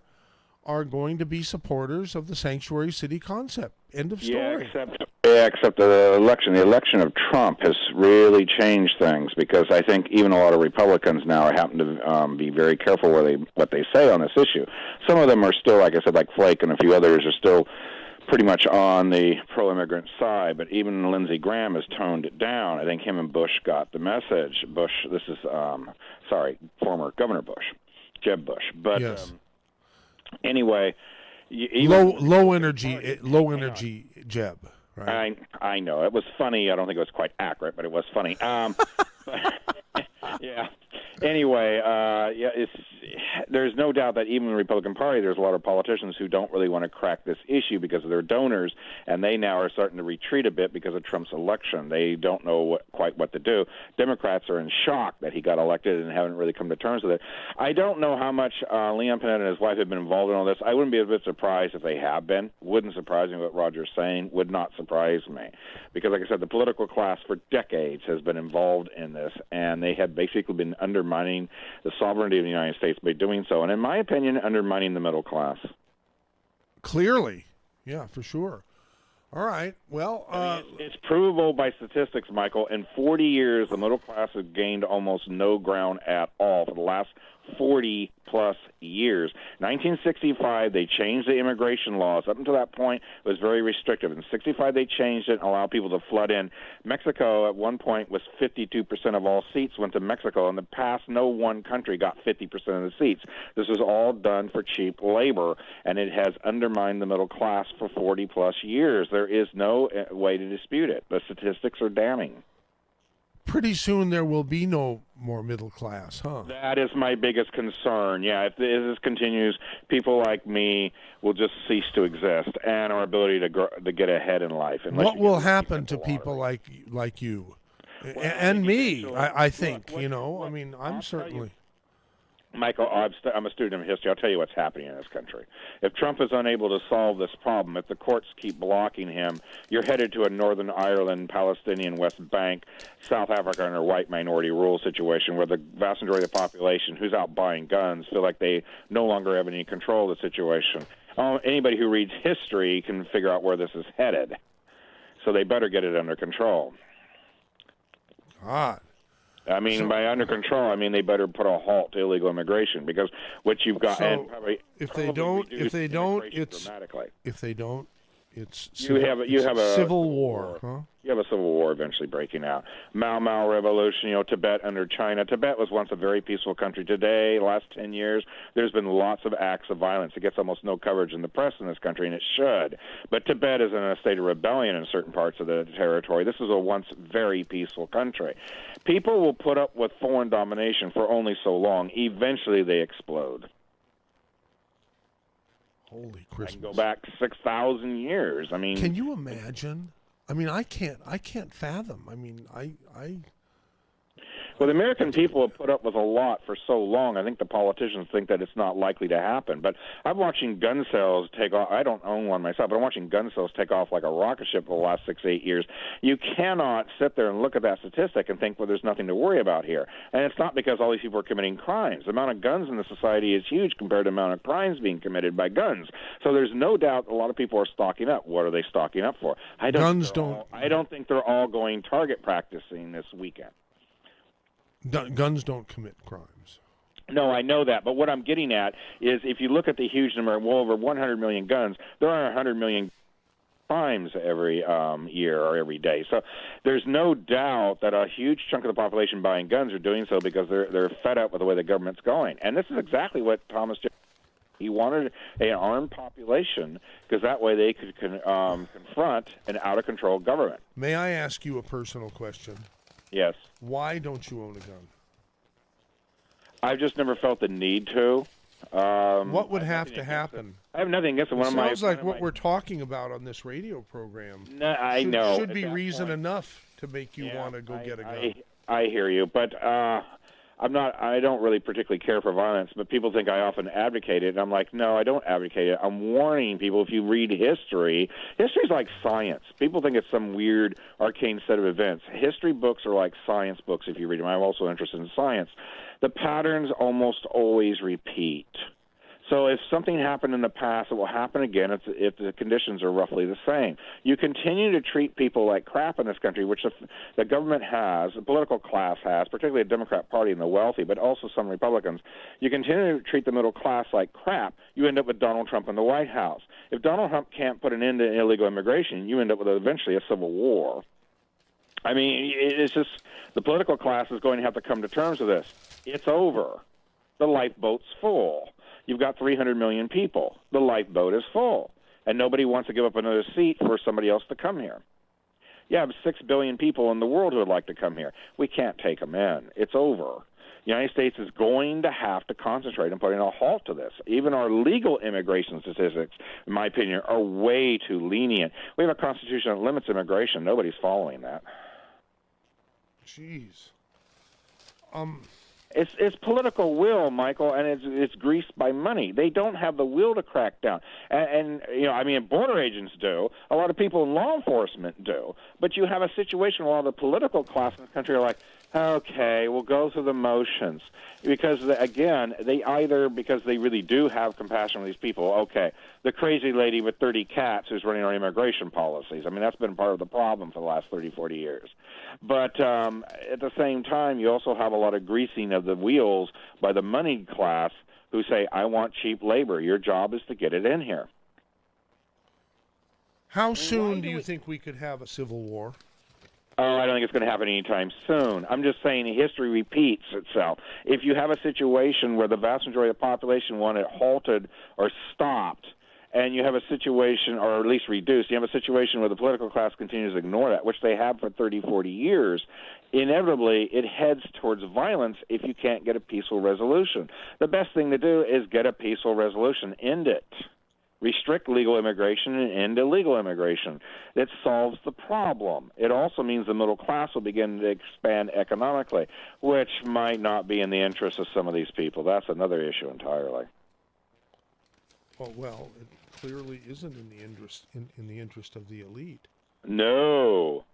are going to be supporters of the sanctuary city concept. End of story. Except the election. The election of Trump has really changed things, because I think even a lot of Republicans now are having to be very careful what they say on this issue. Some of them are still, like I said, like Flake and a few others are still pretty much on the pro-immigrant side, but even Lindsey Graham has toned it down. I think him and Bush got the message. This is, former Governor Bush, Jeb Bush. But yes. Anyway, low energy Jeb. Right. I know it was funny. I don't think it was quite accurate, but it was funny. Yeah. Anyway, there's no doubt that even in the Republican Party, there's a lot of politicians who don't really want to crack this issue because of their donors, and they now are starting to retreat a bit because of Trump's election. They don't know quite what to do. Democrats are in shock that he got elected and haven't really come to terms with it. I don't know how much Leon Panetta and his wife have been involved in all this. I wouldn't be a bit surprised if they have been. Wouldn't surprise me what Roger's saying. Would not surprise me. Because, like I said, the political class for decades has been involved in this, and they have basically been undermining the sovereignty of the United States by doing so, and in my opinion, undermining the middle class. Clearly. Yeah, for sure. All right. Well, it's provable by statistics, Michael. In 40 years, the middle class has gained almost no ground at all for the last 40-plus years. 1965, they changed the immigration laws. Up until that point, it was very restrictive. In 65, they changed it and allowed people to flood in. Mexico, at one point, was 52% of all seats went to Mexico. In the past, no one country got 50% of the seats. This was all done for cheap labor, and it has undermined the middle class for 40-plus years. There is no way to dispute it. The statistics are damning. Pretty soon there will be no more middle class, huh? That is my biggest concern. Yeah, if this continues, people like me will just cease to exist, and our ability to get ahead in life. What will happen to people like you and me? I think I'm certainly. Michael, I'm a student of history. I'll tell you what's happening in this country. If Trump is unable to solve this problem, if the courts keep blocking him, you're headed to a Northern Ireland, Palestinian West Bank, South Africa under white minority rule situation where the vast majority of the population who's out buying guns feel like they no longer have any control of the situation. Anybody who reads history can figure out where this is headed. So they better get it under control. God. I mean, by under control, I mean they better put a halt to illegal immigration, because what you've got, and probably if they don't, it's you have a civil war. Huh? You have a civil war eventually breaking out. Mau revolution, Tibet under China. Tibet was once a very peaceful country. Today, last 10 years, there's been lots of acts of violence. It gets almost no coverage in the press in this country, and it should. But Tibet is in a state of rebellion in certain parts of the territory. This was a once very peaceful country. People will put up with foreign domination for only so long. Eventually, they explode. Holy Christmas! I can go back 6,000 years. I mean, can you imagine? I mean, I can't fathom. I mean, Well, the American people have put up with a lot for so long. I think the politicians think that it's not likely to happen. But I'm watching gun sales take off. I don't own one myself, but I'm watching gun sales take off like a rocket ship for the last 6 to 8 years. You cannot sit there and look at that statistic and think, well, there's nothing to worry about here. And it's not because all these people are committing crimes. The amount of guns in the society is huge compared to the amount of crimes being committed by guns. So there's no doubt a lot of people are stocking up. What are they stocking up for? I don't think they're all going target practicing this weekend. Guns don't commit crimes. No, I know that. But what I'm getting at is if you look at the huge number, well over 100 million guns, there are 100 million crimes every year or every day. So there's no doubt that a huge chunk of the population buying guns are doing so because they're fed up with the way the government's going. And this is exactly what Thomas Jefferson, he wanted an armed population because that way they could confront an out-of-control government. May I ask you a personal question? Yes. Why don't you own a gun? I've just never felt the need to. What would have to happen? I have nothing against it. Sounds like what we're talking about on this radio program. No, I know. Should be reason enough to make you want to go get a gun. I hear you, but I don't really particularly care for violence, but people think I often advocate it, and I'm like, no, I don't advocate it. I'm warning people, if you read history's like science. People think it's some weird, arcane set of events. History books are like science books if you read them. I'm also interested in science. The patterns almost always repeat. So if something happened in the past, it will happen again if the conditions are roughly the same. You continue to treat people like crap in this country, which the government has, the political class has, particularly the Democrat Party and the wealthy, but also some Republicans. You continue to treat the middle class like crap, you end up with Donald Trump in the White House. If Donald Trump can't put an end to illegal immigration, you end up with eventually a civil war. I mean, it's just the political class is going to have to come to terms with this. It's over. The lifeboat's full. You've got 300 million people. The lifeboat is full, and nobody wants to give up another seat for somebody else to come here. You have 6 billion people in the world who would like to come here. We can't take them in. It's over. The United States is going to have to concentrate on putting a halt to this. Even our legal immigration statistics, in my opinion, are way too lenient. We have a constitution that limits immigration. Nobody's following that. Jeez. It's political will, Michael, and it's greased by money. They don't have the will to crack down. And border agents do. A lot of people in law enforcement do. But you have a situation where all the political class in the country are like, okay, we'll go through the motions. Because, again, because they really do have compassion for these people. Okay, the crazy lady with 30 cats who's running our immigration policies. I mean, that's been part of the problem for the last 30, 40 years. But at the same time, you also have a lot of greasing of the wheels by the moneyed class who say, I want cheap labor. Your job is to get it in here. How soon do you think we could have a civil war? Oh, I don't think it's going to happen anytime soon. I'm just saying history repeats itself. If you have a situation where the vast majority of the population want it halted or stopped, and you have a situation, or at least reduced, you have a situation where the political class continues to ignore that, which they have for 30, 40 years, inevitably it heads towards violence if you can't get a peaceful resolution. The best thing to do is get a peaceful resolution. End it. Restrict legal immigration and end illegal immigration. It solves the problem. It also means the middle class will begin to expand economically, which might not be in the interest of some of these people. That's another issue entirely. Well, it clearly isn't in the interest of the elite. No,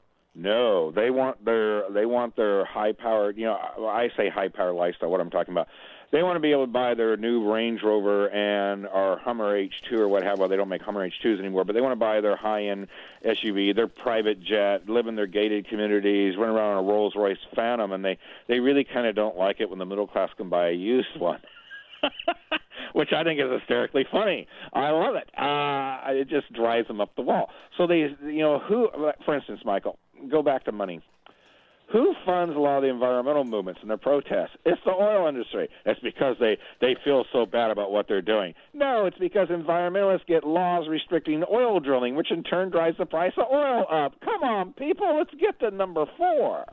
they want their high-powered. I say high-powered lifestyle. What I'm talking about. They want to be able to buy their new Range Rover and our Hummer H2 or what have you. Well, they don't make Hummer H2s anymore, but they want to buy their high-end SUV, their private jet, live in their gated communities, run around on a Rolls-Royce Phantom, and they really kind of don't like it when the middle class can buy a used one. Which I think is hysterically funny. I love it. It just drives them up the wall. So for instance, Michael, go back to money. Who funds a lot of the environmental movements and their protests? It's the oil industry. That's because they feel so bad about what they're doing. No, it's because environmentalists get laws restricting oil drilling, which in turn drives the price of oil up. Come on, people, let's get to number 4.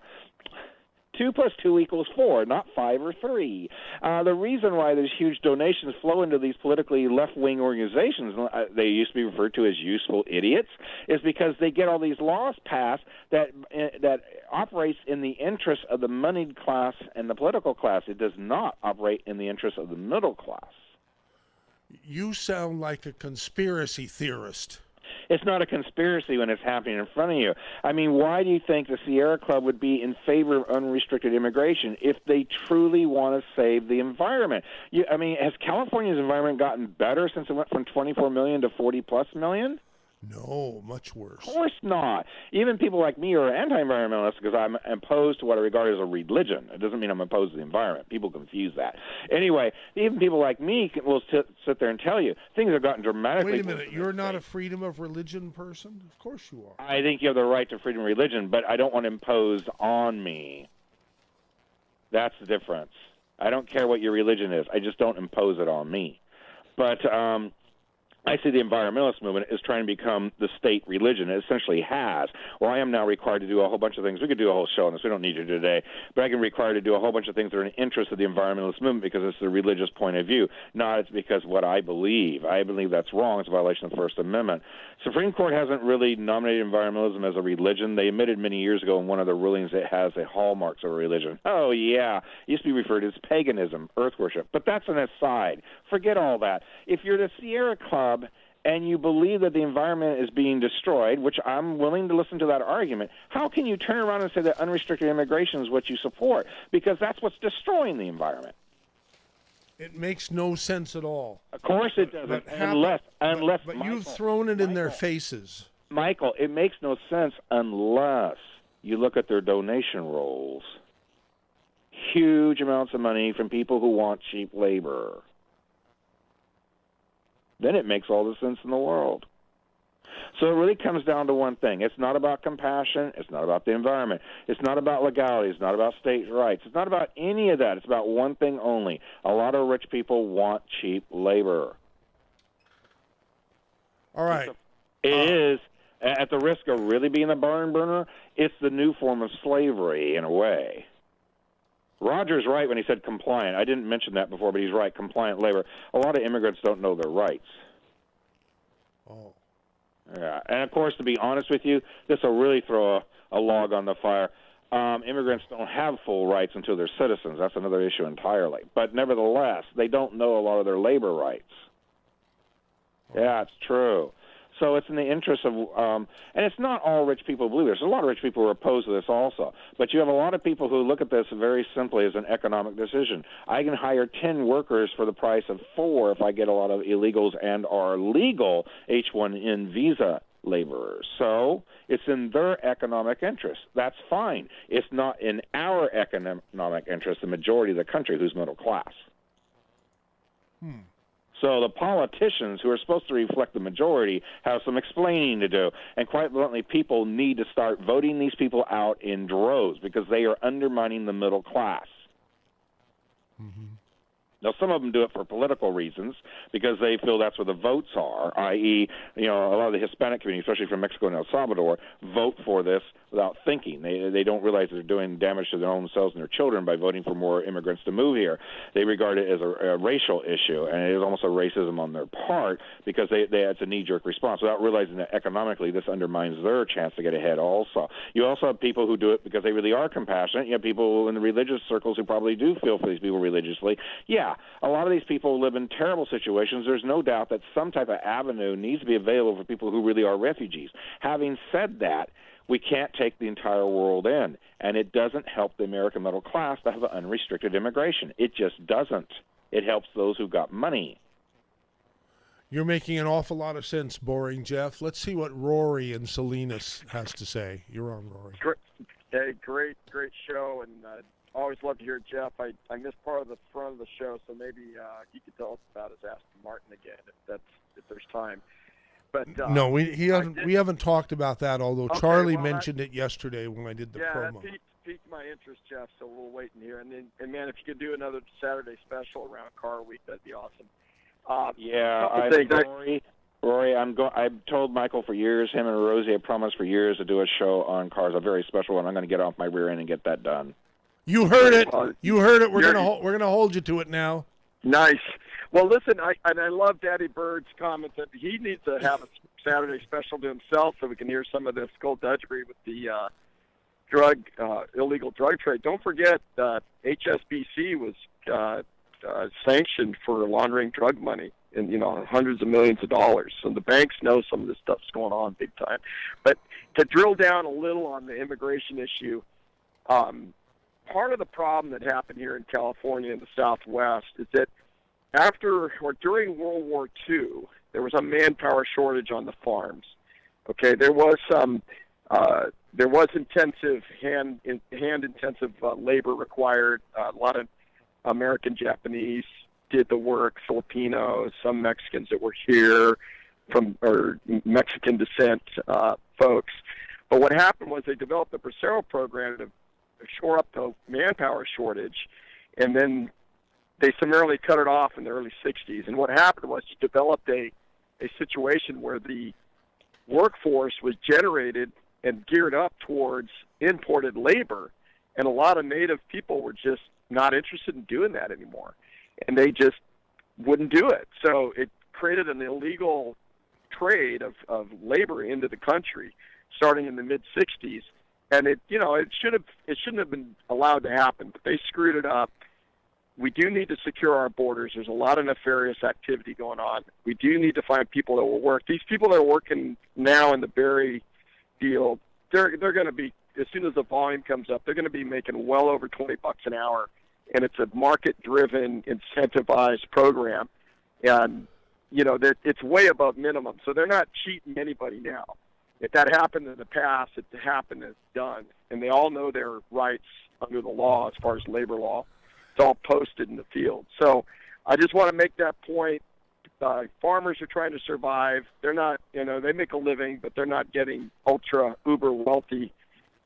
2 plus 2 equals 4, not 5 or 3. The reason why there's huge donations flow into these politically left-wing organizations, they used to be referred to as useful idiots, is because they get all these laws passed that operates in the interest of the moneyed class and the political class. It does not operate in the interest of the middle class. You sound like a conspiracy theorist. It's not a conspiracy when it's happening in front of you. I mean, why do you think the Sierra Club would be in favor of unrestricted immigration if they truly want to save the environment? I mean, has California's environment gotten better since it went from 24 million to 40-plus million? No, much worse. Of course not. Even people like me are anti-environmentalists because I'm opposed to what I regard as a religion. It doesn't mean I'm opposed to the environment. People confuse that. Anyway, even people like me will sit there and tell you things have gotten dramatically Wait a minute. You're not a freedom of religion person? Of course you are. I think you have the right to freedom of religion, but I don't want it imposed on me. That's the difference. I don't care what your religion is. I just don't impose it on me. But I see the environmentalist movement is trying to become the state religion. It essentially has. Well, I am now required to do a whole bunch of things. We could do a whole show on this. We don't need to today. But I can require to do a whole bunch of things that are in the interest of the environmentalist movement because it's the religious point of view. Not it's because what I believe. I believe that's wrong. It's a violation of the First Amendment. Supreme Court hasn't really nominated environmentalism as a religion. They admitted many years ago in one of the rulings it has the hallmarks of a religion. Oh, yeah. It used to be referred to as paganism, earth worship. But that's an aside. Forget all that. If you're the Sierra Club and you believe that the environment is being destroyed, which I'm willing to listen to that argument, how can you turn around and say that unrestricted immigration is what you support? Because that's what's destroying the environment. It makes no sense at all. Of course it doesn't, unless But Michael, you've thrown it in their faces. Michael, it makes no sense unless you look at their donation rolls. Huge amounts of money from people who want cheap labor. Then it makes all the sense in the world. So it really comes down to one thing. It's not about compassion. It's not about the environment. It's not about legality. It's not about states' rights. It's not about any of that. It's about one thing only. A lot of rich people want cheap labor. All right. It is, at the risk of really being a barn burner, it's the new form of slavery in a way. Roger's right when he said compliant. I didn't mention that before, but he's right, compliant labor. A lot of immigrants don't know their rights. Oh. Yeah, and of course, to be honest with you, this will really throw a log on the fire. Immigrants don't have full rights until they're citizens. That's another issue entirely. But nevertheless, they don't know a lot of their labor rights. Yeah, it's true. So it's in the interest of, and it's not all rich people who believe this. There's a lot of rich people who are opposed to this also. But you have a lot of people who look at this very simply as an economic decision. I can hire 10 workers for the price of 4 if I get a lot of illegals and or legal H-1N visa laborers. So it's in their economic interest. That's fine. It's not in our economic interest, the majority of the country who's middle class. So the politicians who are supposed to reflect the majority have some explaining to do. And quite bluntly, people need to start voting these people out in droves because they are undermining the middle class. Mm-hmm. Now, some of them do it for political reasons because they feel that's where the votes are, i.e., a lot of the Hispanic community, especially from Mexico and El Salvador, vote for this without thinking. They don't realize they're doing damage to their own selves and their children by voting for more immigrants to move here. They regard it as a racial issue, and it is almost a racism on their part because it's a knee-jerk response without realizing that economically this undermines their chance to get ahead also. You also have people who do it because they really are compassionate. You have people in the religious circles who probably do feel for these people religiously. Yeah, a lot of these people live in terrible situations. There's no doubt that some type of avenue needs to be available for people who really are refugees. Having said that, we can't take the entire world in, and it doesn't help the American middle class to have unrestricted immigration. It just doesn't. It helps those who got money. You're making an awful lot of sense, Boring Jeff. Let's see what Rory in Salinas has to say. You're on, Rory. Great show, and always love to hear Jeff. I missed part of the front of the show, so maybe you could tell us about his Aston Martin again if there's time. But no, we haven't talked about that. Although okay, Charlie mentioned it yesterday when I did the promo. That piqued my interest, Jeff. So we'll wait in here, and man, if you could do another Saturday special around Car Week, that'd be awesome. Rory, I've told Michael for years, him and Rosie, I promised for years to do a show on cars, a very special one. I'm going to get off my rear end and get that done. You heard it. Well, You heard it. We're you're- gonna hold you to it now. Nice. Well, listen, I love Daddy Bird's comment that he needs to have a Saturday special to himself so we can hear some of the skullduggery with the illegal drug trade. Don't forget HSBC was sanctioned for laundering drug money and hundreds of millions of dollars. So the banks know some of this stuff's going on big time. But to drill down a little on the immigration issue, part of the problem that happened here in California and the Southwest is that after or during World War II, there was a manpower shortage on the farms. Okay, there was intensive hand intensive labor required. A lot of American Japanese did the work, Filipinos, some Mexicans that were here or Mexican descent folks. But what happened was they developed the Bracero program to shore up the manpower shortage, and then they summarily cut it off in the early 60s. And what happened was you developed a situation where the workforce was generated and geared up towards imported labor, and a lot of native people were just not interested in doing that anymore, and they just wouldn't do it. So it created an illegal trade of labor into the country starting in the mid-60s, and it shouldn't have been allowed to happen, but they screwed it up. We do need to secure our borders. There's a lot of nefarious activity going on. We do need to find people that will work. These people that are working now in the berry deal, they're going to be, as soon as the volume comes up, they're going to be making well over $20 an hour, and it's a market-driven, incentivized program, and it's way above minimum. So they're not cheating anybody now. If that happened in the past, it happened, it's done, and they all know their rights under the law as far as labor law. It's all posted in the field. So I just want to make that point. Farmers are trying to survive. They're not, they make a living, but they're not getting ultra uber wealthy.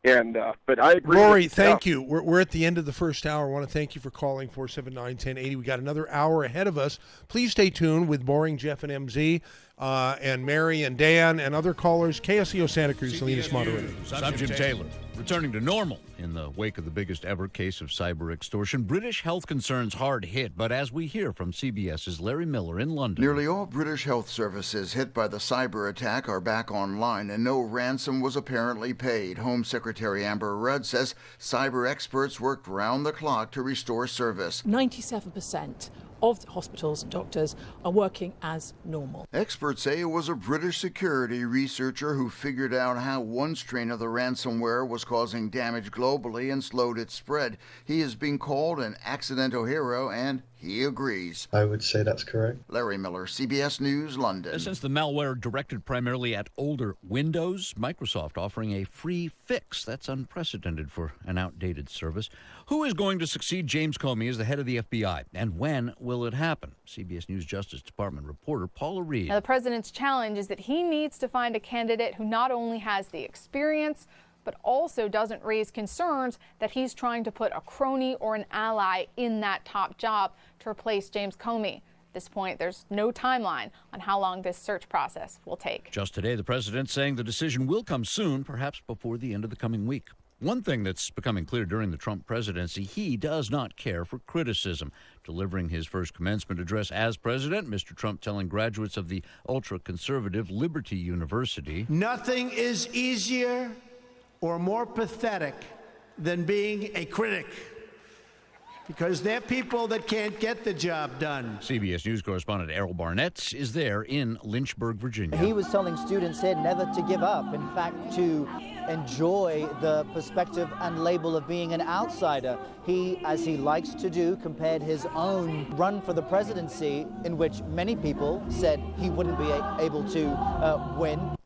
And but I agree. Rory, thank you. We're at the end of the first hour. I want to thank you for calling 479-1080. We got another hour ahead of us. Please stay tuned with Boring Jeff and MZ and Mary and Dan and other callers. KSCO Santa Cruz, Salinas, Monterey. I'm Jim Taylor. Returning to normal in the wake of the biggest ever case of cyber extortion, British health concerns hard hit, but as we hear from CBS's Larry Miller in London. Nearly all British health services hit by the cyber attack are back online, and no ransom was apparently paid. Home Secretary Amber Rudd says cyber experts worked round the clock to restore service. 97% of hospitals and doctors are working as normal. Experts say it was a British security researcher who figured out how one strain of the ransomware was causing damage globally and slowed its spread. He is being called an accidental hero, and he agrees. I would say that's correct. Larry Miller, CBS News, London. Since the malware directed primarily at older Windows, Microsoft offering a free fix. That's unprecedented for an outdated service. Who is going to succeed James Comey as the head of the FBI, and when will it happen? CBS News Justice Department reporter Paula Reed. Now, the president's challenge is that he needs to find a candidate who not only has the experience, but also doesn't raise concerns that he's trying to put a crony or an ally in that top job to replace James Comey. At this point, there's no timeline on how long this search process will take. Just today, the president saying the decision will come soon, perhaps before the end of the coming week. One thing that's becoming clear during the Trump presidency, he does not care for criticism. Delivering his first commencement address as president, Mr. Trump telling graduates of the ultra-conservative Liberty University, "Nothing is easier or more pathetic than being a critic, because they're people that can't get the job done." CBS News correspondent Errol Barnett is there in Lynchburg, Virginia. He was telling students here never to give up, in fact, to enjoy the perspective and label of being an outsider. He, as he likes to do, compared his own run for the presidency, in which many people said he wouldn't be able to win.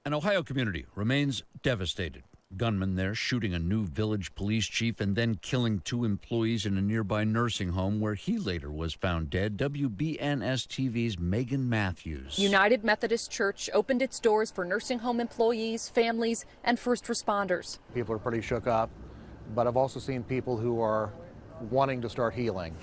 An Ohio community remains devastated. Gunmen there shooting a new village police chief and then killing 2 employees in a nearby nursing home where he later was found dead. WBNS TV's Megan Matthews. United Methodist Church opened its doors for nursing home employees, families, and first responders. People are pretty shook up, but I've also seen people who are wanting to start healing.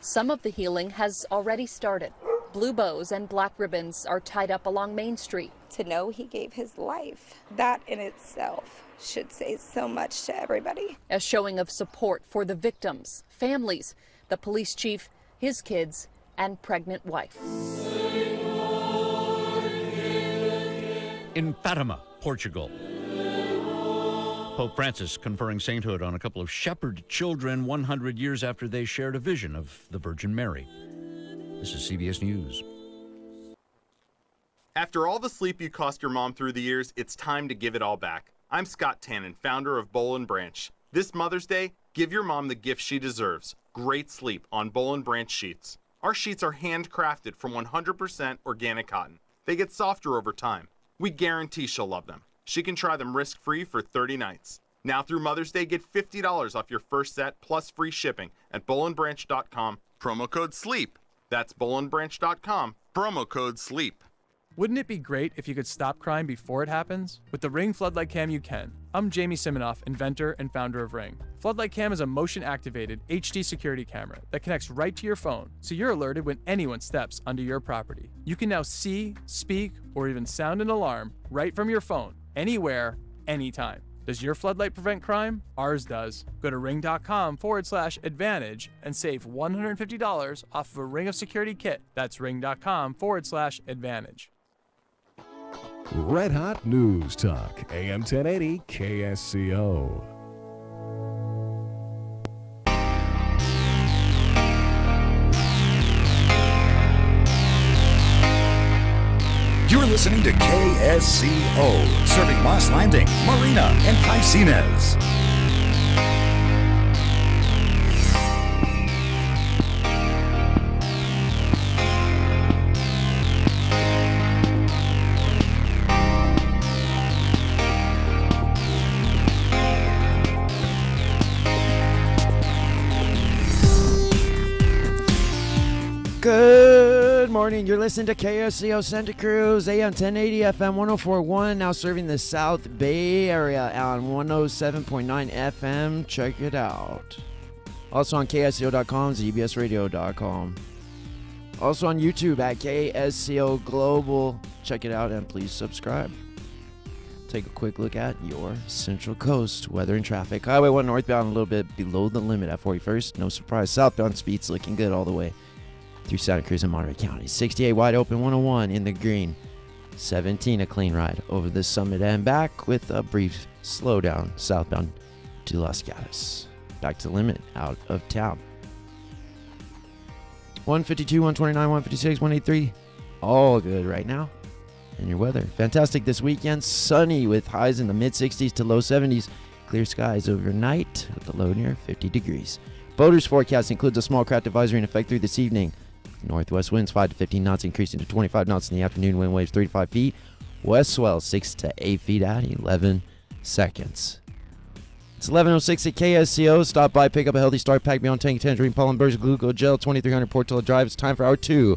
Some of the healing has already started. Blue bows and black ribbons are tied up along Main Street. To know he gave his life, that in itself should say so much to everybody. A showing of support for the victims, families, the police chief, his kids, and pregnant wife. In Fatima, Portugal, Pope Francis conferring sainthood on a couple of shepherd children 100 years after they shared a vision of the Virgin Mary. This is CBS News. After all the sleep you cost your mom through the years, it's time to give it all back. I'm Scott Tannen, founder of Boll & Branch. This Mother's Day, give your mom the gift she deserves: great sleep on Boll & Branch sheets. Our sheets are handcrafted from 100% organic cotton. They get softer over time. We guarantee she'll love them. She can try them risk-free for 30 nights. Now through Mother's Day, get $50 off your first set plus free shipping at bollandbranch.com, promo code SLEEP. That's bollandbranch.com, promo code SLEEP. Wouldn't it be great if you could stop crime before it happens? With the Ring Floodlight Cam, you can. I'm Jamie Siminoff, inventor and founder of Ring. Floodlight Cam is a motion-activated HD security camera that connects right to your phone, so you're alerted when anyone steps onto your property. You can now see, speak, or even sound an alarm right from your phone, anywhere, anytime. Does your floodlight prevent crime? Ours does. Go to ring.com/advantage and save $150 off of a Ring of Security kit. That's ring.com/advantage. Red Hot News Talk, AM 1080 KSCO. You're listening to KSCO, serving Moss Landing, Marina, and Piscines. Good morning. You're listening to KSCO Santa Cruz, AM 1080, FM 104.1, now serving the South Bay area on 107.9 FM. Check it out. Also on KSCO.com, ZBSRadio.com. Also on YouTube at KSCO Global. Check it out and please subscribe. Take a quick look at your Central Coast weather and traffic. Highway 1 northbound a little bit below the limit at 41st. No surprise. Southbound speed's looking good all the way through Santa Cruz and Monterey County. 68 wide open, 101 in the green. 17 a clean ride over the summit and back with a brief slowdown southbound to Los Gatos. Back to the limit out of town. 152, 129, 156, 183. All good right now. And your weather. Fantastic this weekend. Sunny with highs in the mid 60s to low 70s. Clear skies overnight with a low near 50 degrees. Boaters forecast includes a small craft advisory in effect through this evening. Northwest winds 5 to 15 knots, increasing to 25 knots in the afternoon. Wind waves 3 to 5 feet. West swell 6 to 8 feet at 11 seconds. It's 11:06 at KSCO. Stop by, pick up a healthy start pack beyond tank, tangerine, pollen, burst, glucose gel, 2300 Portola Drive. It's time for hour 2,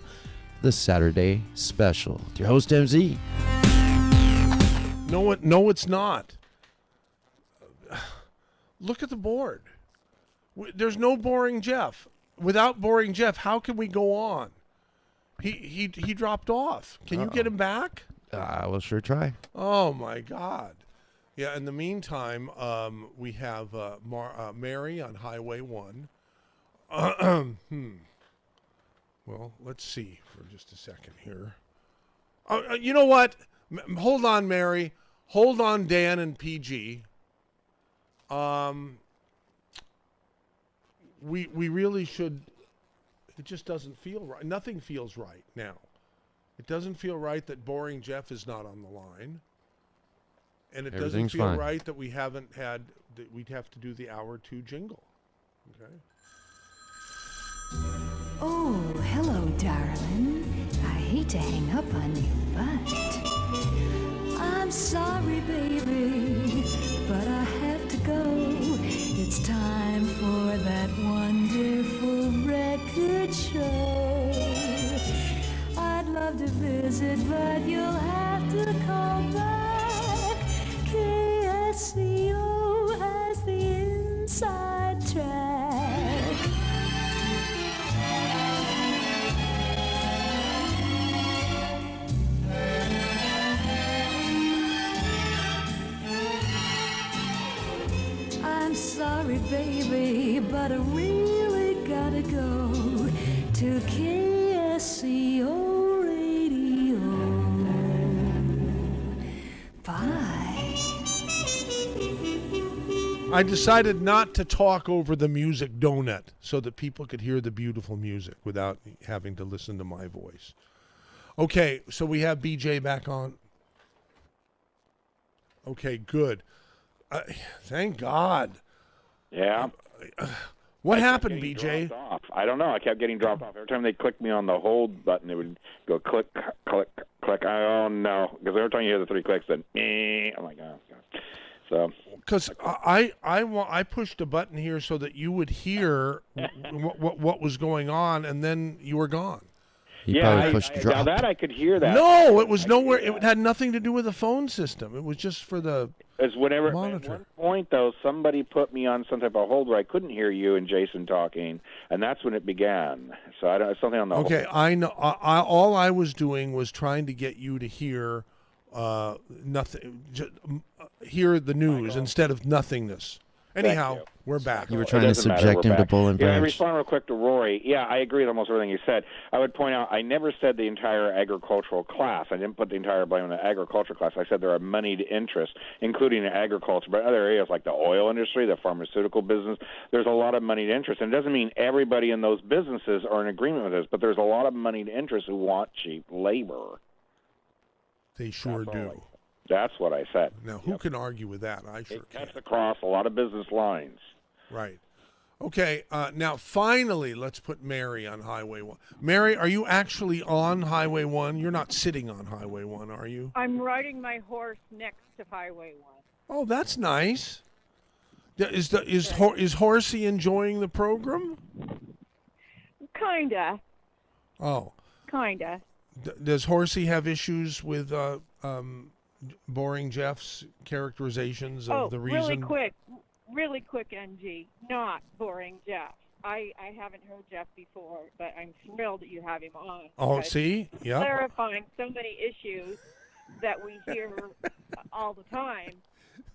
the Saturday special. With your host, MZ. No, it's not. Look at the board. There's no Boring Jeff. Without Boring Jeff, how can we go on? He dropped off. Can you get him back? I will sure try. Oh my God. Yeah. In the meantime, we have Mary on Highway 1. Well, let's see for just a second here. You know what? Hold on, Mary. Hold on, Dan and PG. We really should. It just doesn't feel right. Nothing feels right now. It doesn't feel right that Boring Jeff is not on the line, and it doesn't feel fine. right that we haven't had. That we'd have to do the hour 2 jingle. Okay. Oh, hello, darling. I hate to hang up on you, but I'm sorry, baby, but I have to go. It's time for that wonderful record show. I'd love to visit, but you'll have to call back. KSCO has the inside track. baby, but I really gotta go to KSCO Radio. Bye. I decided not to talk over the music donut so that people could hear the beautiful music without having to listen to my voice. Okay, so we have BJ back on. Okay, good. Thank God. Yeah. What I kept happened, getting BJ? dropped off. I don't know. I kept getting dropped off. Every time they clicked me on the hold button, it would go click, click, click. Oh, no. Because every time you hear the 3 clicks, then, I'm like, oh, God. So. Because I pushed a button here so that you would hear what was going on, and then you were gone. Now that I could hear that. No, it was nowhere. It had nothing to do with the phone system. It was just for the monitor. At one point, though, somebody put me on some type of hold where I couldn't hear you and Jason talking, and that's when it began. So I don't something on the Okay, hold. I know. All I was doing was trying to get you to hear nothing. Hear the news instead of nothingness. Anyhow, we're back. You were trying to subject him to Bull and Yeah, I Branch. respond real quick to Rory. Yeah, I agree with almost everything he said. I would point out I never said the entire agricultural class. I didn't put the entire blame on the agriculture class. I said there are moneyed interests, including in agriculture, but other areas like the oil industry, the pharmaceutical business. There's a lot of moneyed interests. And it doesn't mean everybody in those businesses are in agreement with this, but there's a lot of moneyed interests who want cheap labor. They sure do. That's what I said. Now, who can argue with that? I sure It cuts across a lot of business lines. Right. Okay, now finally, let's put Mary on Highway 1. Mary, are you actually on Highway 1? You're not sitting on Highway 1, are you? I'm riding my horse next to Highway 1. Oh, that's nice. Is Horsey enjoying the program? Kinda. Oh. Kinda. Does Horsey have issues with Boring Jeff's characterizations of the reason? Really quick, NG. Not Boring Jeff. I haven't heard Jeff before, but I'm thrilled that you have him on. Oh, see? Yeah. Clarifying so many issues that we hear all the time.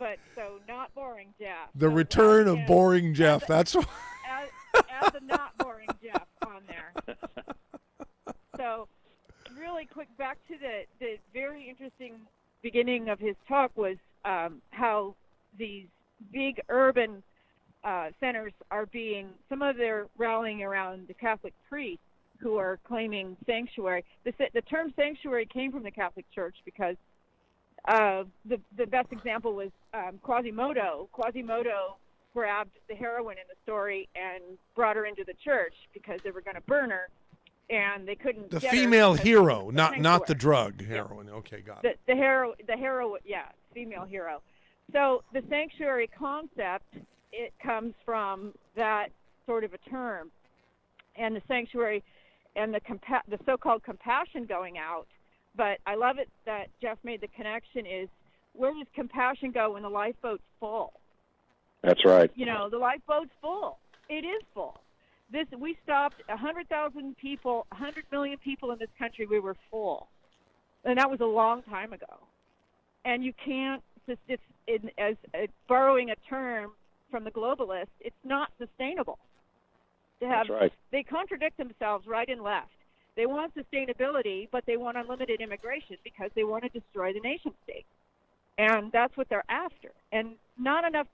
But so not Boring Jeff. The So return of again, Boring Jeff. That's what. as a not Boring Jeff on there. So really quick, back to the very interesting beginning of his talk was how these big urban centers are some of they're rallying around the Catholic priests who are claiming sanctuary. The term sanctuary came from the Catholic Church because the best example was Quasimodo. Quasimodo grabbed the heroine in the story and brought her into the church because they were going to burn her, and they couldn't. The get her female because hero, of not the sanctuary. drug heroine. Okay, got it. The hero, yeah, female hero. So the sanctuary concept, it comes from that sort of a term, and the sanctuary, and the so-called compassion going out. But I love it that Jeff made the connection. Is where does compassion go when the lifeboat's full? That's right. You know, the lifeboat's full. It is full. We stopped 100,000 people, 100 million people in this country. We were full, and that was a long time ago. And you can't. As borrowing a term from the globalists, it's not sustainable. That's right. They contradict themselves right and left. They want sustainability, but they want unlimited immigration because they want to destroy the nation state. And that's what they're after. And not enough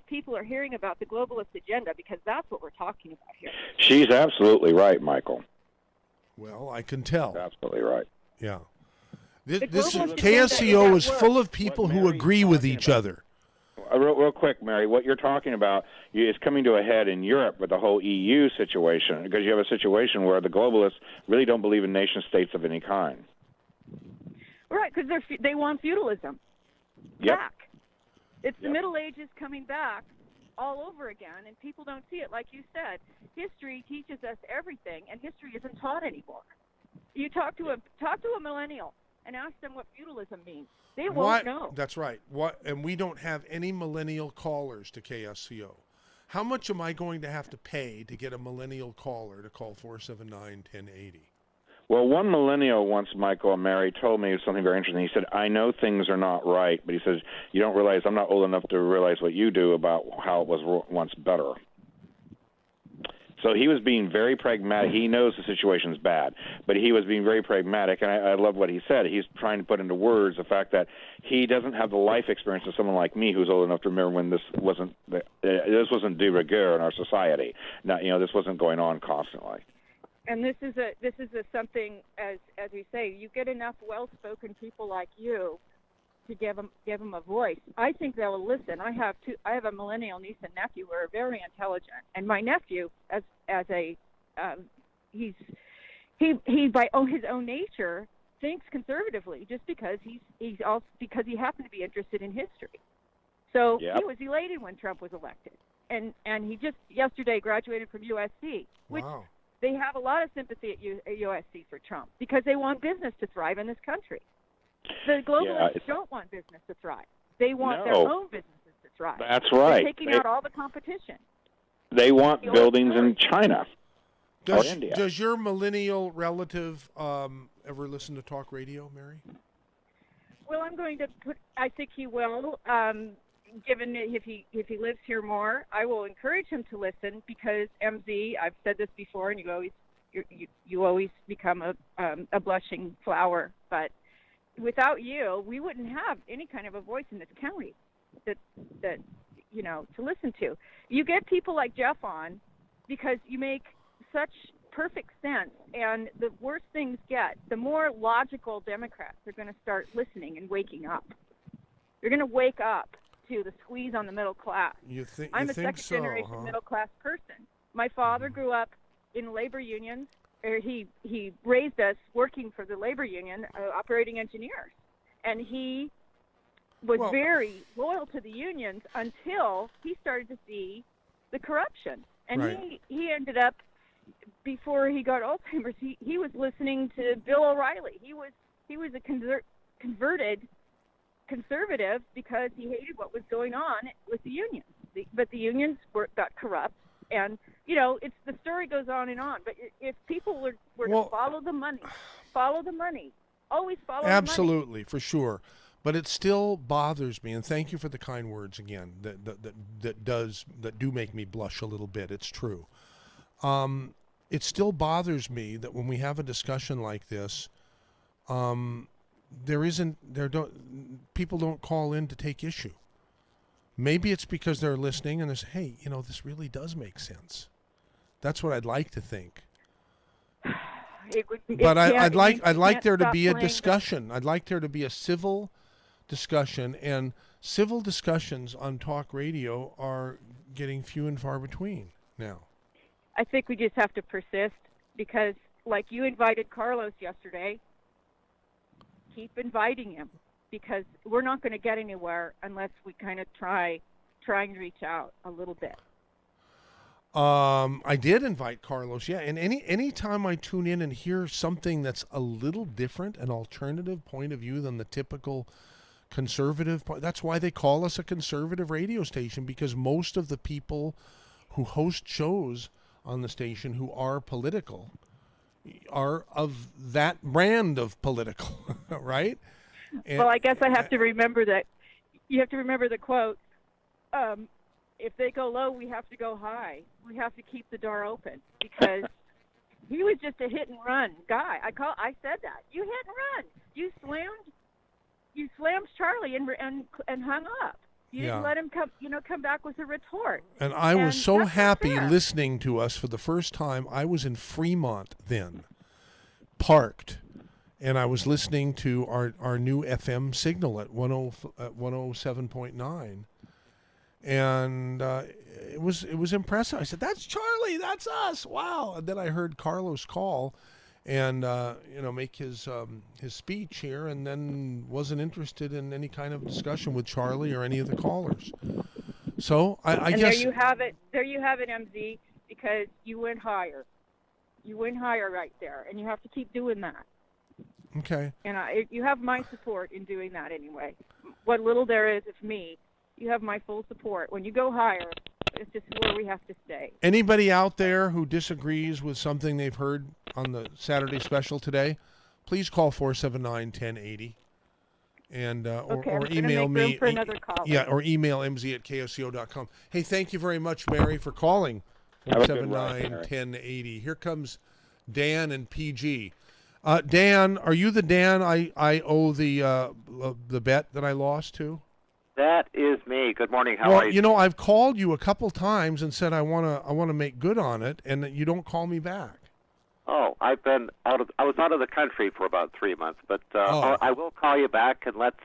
people are hearing about the globalist agenda because that's what we're talking about here. She's absolutely right, Michael. Well, I can tell. Absolutely right. Yeah. The This globalist KSCO agenda is full of people who agree with each other. Real quick, Mary, what you're talking about is coming to a head in Europe with the whole EU situation, because you have a situation where the globalists really don't believe in nation states of any kind. Right, because they want feudalism Yep. back. It's the Middle Ages coming back all over again, and people don't see it. Like you said, history teaches us everything, and history isn't taught anymore. You talk to a millennial and ask them what feudalism means. They won't know. That's right. And we don't have any millennial callers to KSCO. How much am I going to have to pay to get a millennial caller to call 479-1080? Well, one millennial once, Michael and Mary, told me something very interesting. He said, I know things are not right, but he says, you don't realize, I'm not old enough to realize what you do about how it was once better. So he was being very pragmatic. He knows the situation's bad, but he was being very pragmatic, and I love what he said. He's trying to put into words the fact that he doesn't have the life experience of someone like me who's old enough to remember when this wasn't de rigueur in our society. Now, this wasn't going on constantly. And this is something, as we say, you get enough well-spoken people like you to give them a voice. I think they will listen. I have a millennial niece and nephew who are very intelligent, and my nephew, he by his own nature thinks conservatively, just because because he happened to be interested in history. So Yep. He was elated when Trump was elected, and he just yesterday graduated from USC, which. Wow. They have a lot of sympathy at USC for Trump because they want business to thrive in this country. The globalists don't want business to thrive. They want their own businesses to thrive. That's right. They're taking out all the competition. They want buildings in China or India. Does your millennial relative ever listen to talk radio, Mary? Well, I'm going to put. I think he will. Given if he lives here more, I will encourage him to listen because MZ. I've said this before, and you always become a blushing flower. But without you, we wouldn't have any kind of a voice in this county that to listen to. You get people like Jeff on because you make such perfect sense, and the worse things get, the more logical Democrats are going to start listening and waking up. They're going to wake up to the squeeze on the middle class. I'm a second-generation middle-class person. My father grew up in labor unions. He raised us working for the labor union, operating engineers, and he was very loyal to the unions until he started to see the corruption. And Right. he ended up, before he got Alzheimer's, he was listening to Bill O'Reilly. He was a converted conservative because he hated what was going on with the unions. But the unions got corrupt, and it's the story goes on and on. But if people were to follow the money, always follow the money. Absolutely, for sure. But it still bothers me, and thank you for the kind words again. That do make me blush a little bit. It's true. It still bothers me that when we have a discussion like this, people don't call in to take issue. Maybe it's because they're listening and they say, hey, this really does make sense. That's what I'd like to think. But I'd like there to be a discussion. I'd like there to be a civil discussion, and civil discussions on talk radio are getting few and far between now. I think we just have to persist because, like you invited Carlos yesterday, keep inviting him because we're not going to get anywhere unless we kind of try and reach out a little bit. I did invite Carlos, yeah, and any time I tune in and hear something that's a little different, an alternative point of view than the typical conservative point, that's why they call us a conservative radio station, because most of the people who host shows on the station who are political are of that brand of political, right? Well, I guess I have to remember that. You have to remember the quote, if they go low, we have to go high. We have to keep the door open because he was just a hit and run guy. I said that. You hit and run. You slammed Charlie and hung up. You didn't let him come back with a retort. And I was so happy listening to us for the first time. I was in Fremont then, parked, and I was listening to our new FM signal at 107.9. And it was impressive. I said, "That's Charlie. That's us. Wow!" And then I heard Carlos call, and make his speech here, and then wasn't interested in any kind of discussion with Charlie or any of the callers. So I guess there you have it. There you have it, MZ. Because you went higher. You went higher right there, and you have to keep doing that. Okay. And you have my support in doing that anyway. What little there is of me. You have my full support. When you go higher, It's just where we have to stay. Anybody out there who disagrees with something they've heard on the Saturday special today, please call 479-1080 and Okay, I'm or gonna email make room me. for another caller. Yeah, or email mz@ksco.com. Hey, thank you very much, Mary, for calling. Have a good ride, Mary. 479-1080. Here comes Dan and PG. Dan, are you the Dan I owe the bet that I lost to? That is me. Good morning. How Well, are you? you know, I've called you a couple times and said I want to make good on it, and you don't call me back. Oh, I was out of the country for about 3 months, but Oh. I will call you back and let's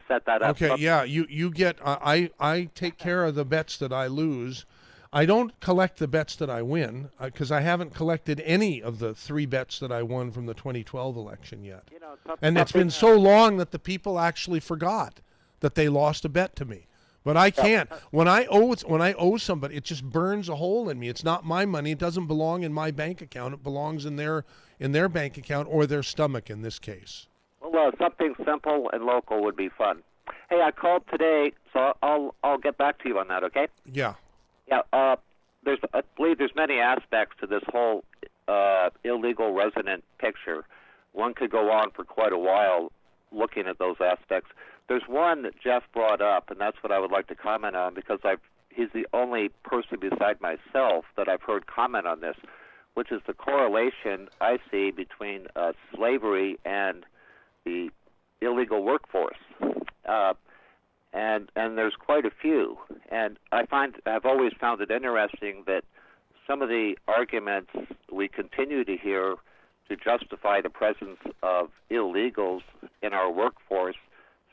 set that up. Okay, yeah, you get I take care of the bets that I lose. I don't collect the bets that I win because I haven't collected any of the 3 bets that I won from the 2012 election yet. You know, And it's been so long that the people actually forgot that they lost a bet to me. But I can't. When I owe somebody, it just burns a hole in me. It's not my money. It doesn't belong in my bank account. It belongs in their bank account or their stomach in this case. Well, something simple and local would be fun. Hey, I called today, so I'll get back to you on that. Okay? Yeah. Yeah. I believe there's many aspects to this whole illegal resident picture. One could go on for quite a while looking at those aspects. There's one that Jeff brought up, and that's what I would like to comment on because he's the only person beside myself that I've heard comment on this, which is the correlation I see between slavery and the illegal workforce. And there's quite a few. And I've always found it interesting that some of the arguments we continue to hear to justify the presence of illegals in our workforce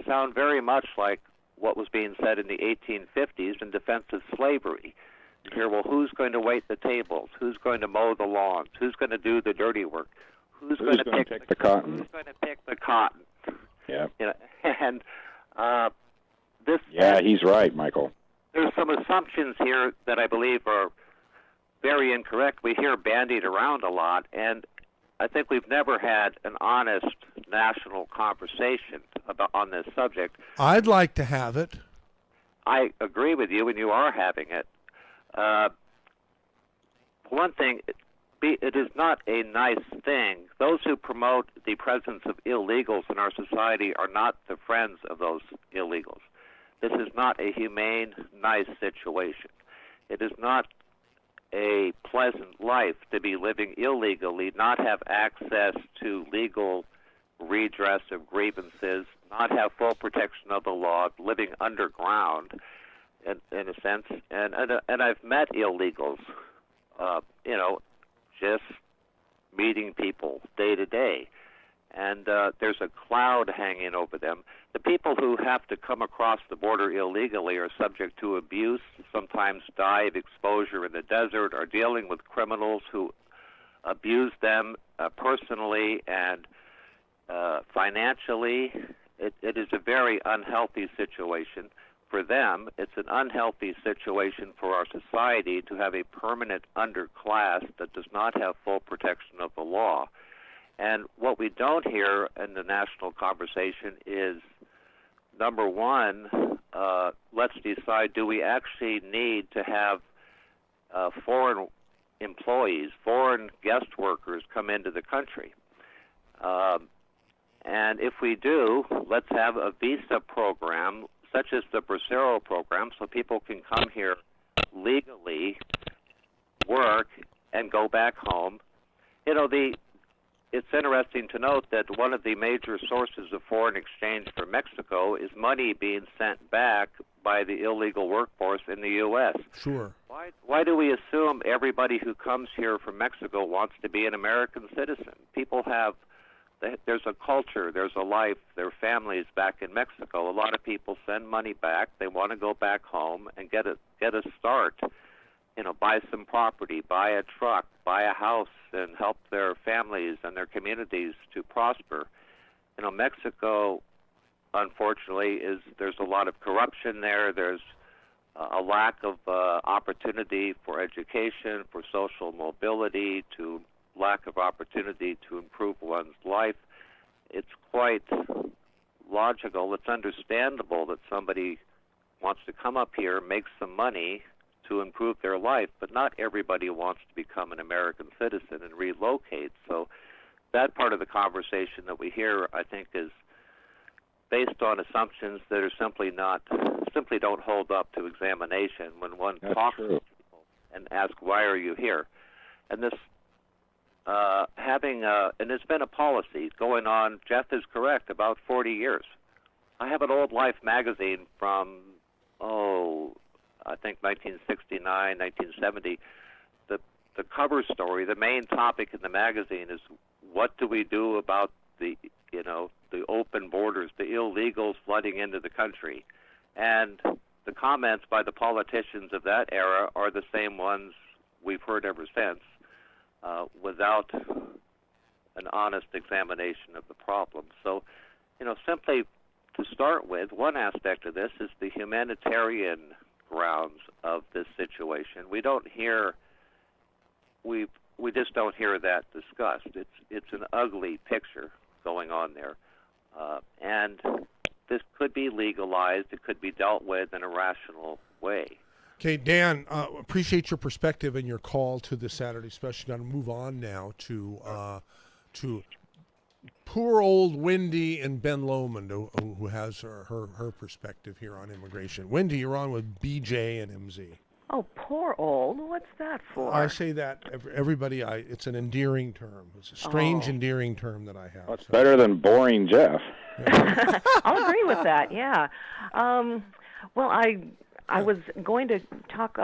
sound very much like what was being said in the 1850s in defense of slavery. You hear, well, who's going to wait the tables? Who's going to mow the lawns? Who's going to do the dirty work? Who's going to pick the cotton? Who's going to pick the cotton? Yeah. You know, and this. Yeah, he's right, Michael. There's some assumptions here that I believe are very incorrect. We hear bandied around a lot, and I think we've never had an honest national conversation on this subject. I'd like to have it. I agree with you, and you are having it. One thing, it is not a nice thing. Those who promote the presence of illegals in our society are not the friends of those illegals. This is not a humane, nice situation. It is not a pleasant life to be living illegally, not have access to legal redress of grievances, not have full protection of the law, living underground, in a sense. And I've met illegals, just meeting people day to day. And there's a cloud hanging over them. The people who have to come across the border illegally are subject to abuse, sometimes die of exposure in the desert, are dealing with criminals who abuse them personally and financially. It is a very unhealthy situation for them. It's an unhealthy situation for our society to have a permanent underclass that does not have full protection of the law. And what we don't hear in the national conversation is, number one, let's decide, do we actually need to have foreign employees, foreign guest workers come into the country? And if we do, let's have a visa program, such as the Bracero program, so people can come here legally, work, and go back home. It's interesting to note that one of the major sources of foreign exchange for Mexico is money being sent back by the illegal workforce in the U.S. Sure. Why do we assume everybody who comes here from Mexico wants to be an American citizen? People there's a culture, there's a life, there are families back in Mexico. A lot of people send money back. They want to go back home and get a start. Buy some property, buy a truck, buy a house, and help their families and their communities to prosper. Mexico, unfortunately, there's a lot of corruption there. There's a lack of opportunity for education, for social mobility, lack of opportunity to improve one's life. It's quite logical. It's understandable that somebody wants to come up here, make some money, to improve their life, but not everybody wants to become an American citizen and relocate. So that part of the conversation that we hear, I think, is based on assumptions that are simply don't hold up to examination when one talks to people and asks, why are you here? And this and it's been a policy going on, Jeff is correct, about 40 years. I have an old Life magazine from, I think 1969, 1970. The cover story, the main topic in the magazine is, what do we do about the open borders, the illegals flooding into the country? And the comments by the politicians of that era are the same ones we've heard ever since, without an honest examination of the problem. So, simply to start with, one aspect of this is the humanitarian grounds of this situation. We just don't hear that discussed. It's an ugly picture going on there, and this could be legalized. It could be dealt with in a rational way. Okay, Dan, appreciate your perspective and your call to the Saturday special. Going to move on now to poor old Wendy and Ben Lomond, who has her perspective here on immigration. Wendy, you're on with BJ and MZ. Oh, poor old. What's that for? I say that everybody. It's an endearing term. It's a strange, endearing term that I have. Well, it's better than boring Jeff. I'll agree with that. Yeah. Well, I was going to talk,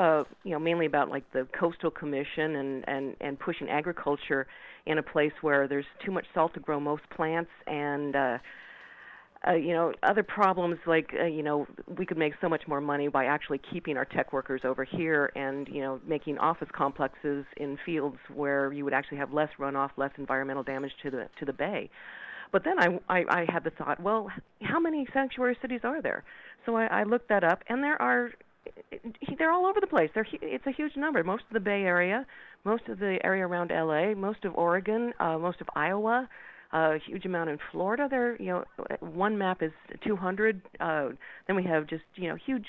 mainly about like the Coastal Commission and pushing agriculture in a place where there's too much salt to grow most plants, and other problems like we could make so much more money by actually keeping our tech workers over here, and making office complexes in fields where you would actually have less runoff, less environmental damage to the bay. But then I had the thought, well, how many sanctuary cities are there? So I looked that up, and they're all over the place. It's a huge number. Most of the Bay Area, most of the area around LA, most of Oregon, most of Iowa, a huge amount in Florida. There, one map is 200. Then we have just huge,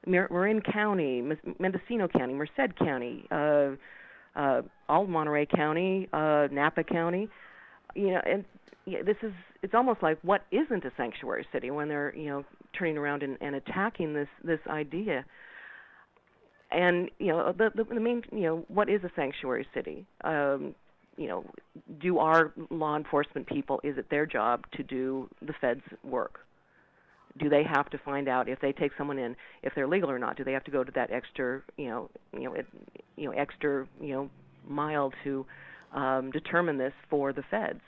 Marin County, Mendocino County, Merced County, all Monterey County, Napa County. And it's almost like, what isn't a sanctuary city when they're turning around and attacking this idea. And the main what is a sanctuary city? Do our law enforcement people, is it their job to do the feds' work? Do they have to find out if they take someone in, if they're legal or not? Do they have to go to that extra extra mile to determine this for the feds?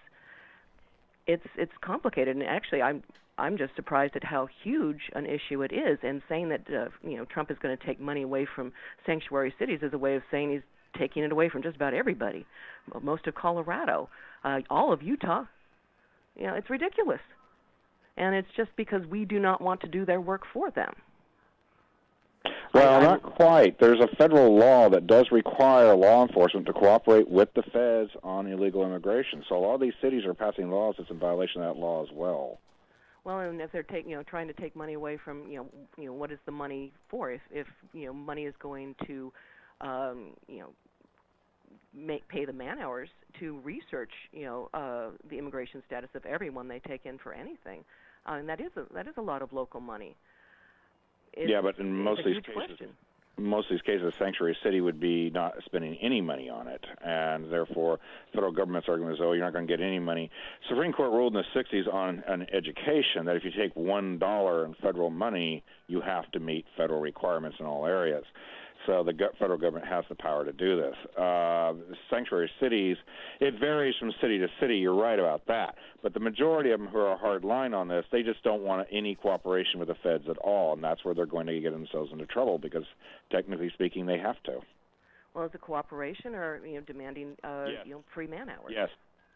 It's complicated, and actually I'm just surprised at how huge an issue it is. And saying that Trump is going to take money away from sanctuary cities is a way of saying he's taking it away from just about everybody. Most of Colorado, all of Utah. It's ridiculous, and it's just because we do not want to do their work for them. Well, not quite. There's a federal law that does require law enforcement to cooperate with the feds on illegal immigration. So a lot of these cities are passing laws that's in violation of that law as well. Well, and if they're trying to take money away from, what is the money for? If money is going to, pay the man hours to research, the immigration status of everyone they take in for anything, and that is a lot of local money. But in most of these cases, sanctuary city would be not spending any money on it, and therefore federal government's argument is, you're not going to get any money. Supreme Court ruled in the 60s on education that if you take $1 in federal money, you have to meet federal requirements in all areas. So the federal government has the power to do this. Sanctuary cities, it varies from city to city. You're right about that. But the majority of them who are hard line on this, they just don't want any cooperation with the feds at all, and that's where they're going to get themselves into trouble because, technically speaking, they have to. Well, is it cooperation or demanding free man hours?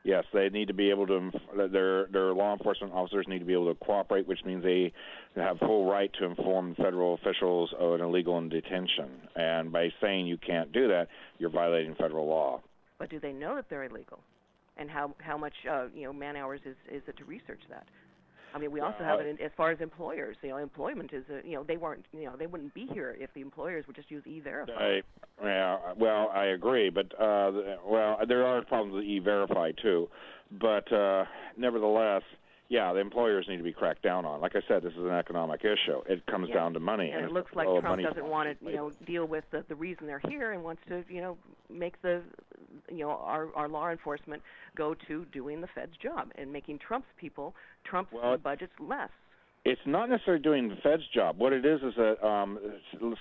Yes, they need to be able to. Their law enforcement officers need to be able to cooperate, which means they have full right to inform federal officials of an illegal detention. And by saying you can't do that, you're violating federal law. But do they know that they're illegal? And how much man hours is it to research that? I mean, we also have it as far as employers. Employment is they wouldn't be here if the employers would just use E-Verify. Well, I agree, but there are problems with E-Verify too, but nevertheless. Yeah, the employers need to be cracked down on. Like I said, this is an economic issue. It comes down to money, and it looks like Trump doesn't want to, deal with the reason they're here, and wants to, make our law enforcement go to doing the Fed's job and making Trump's budgets less. It's not necessarily doing the Fed's job. What it is that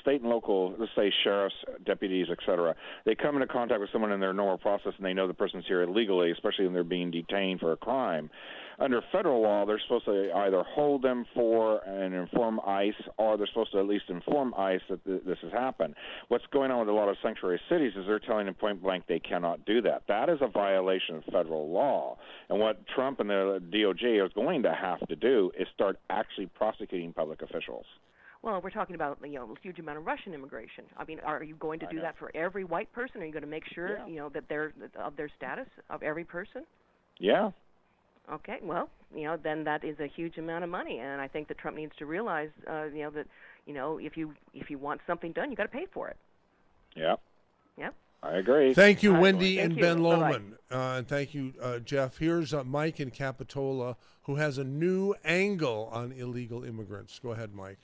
state and local, let's say sheriffs, deputies, et cetera, they come into contact with someone in their normal process and they know the person's here illegally, especially when they're being detained for a crime. Under federal law, they're supposed to either hold them for and inform ICE, or they're supposed to at least inform ICE that this has happened. What's going on with a lot of sanctuary cities is they're telling them point blank they cannot do that. That is a violation of federal law. And what Trump and the DOJ are going to have to do is start actually prosecuting public officials. Well, we're talking about a huge amount of Russian immigration. I mean, are you going to do that for every white person? Are you going to make sure that they're of their status of every person? Yeah. Okay, well, then that is a huge amount of money, and I think that Trump needs to realize, that if you want something done, you got to pay for it. Yep. Yep. I agree. Thank you, All right, Wendy and Ben Bye-bye. Lowman. And thank you, Jeff. Here's Mike in Capitola, who has a new angle on illegal immigrants. Go ahead, Mike.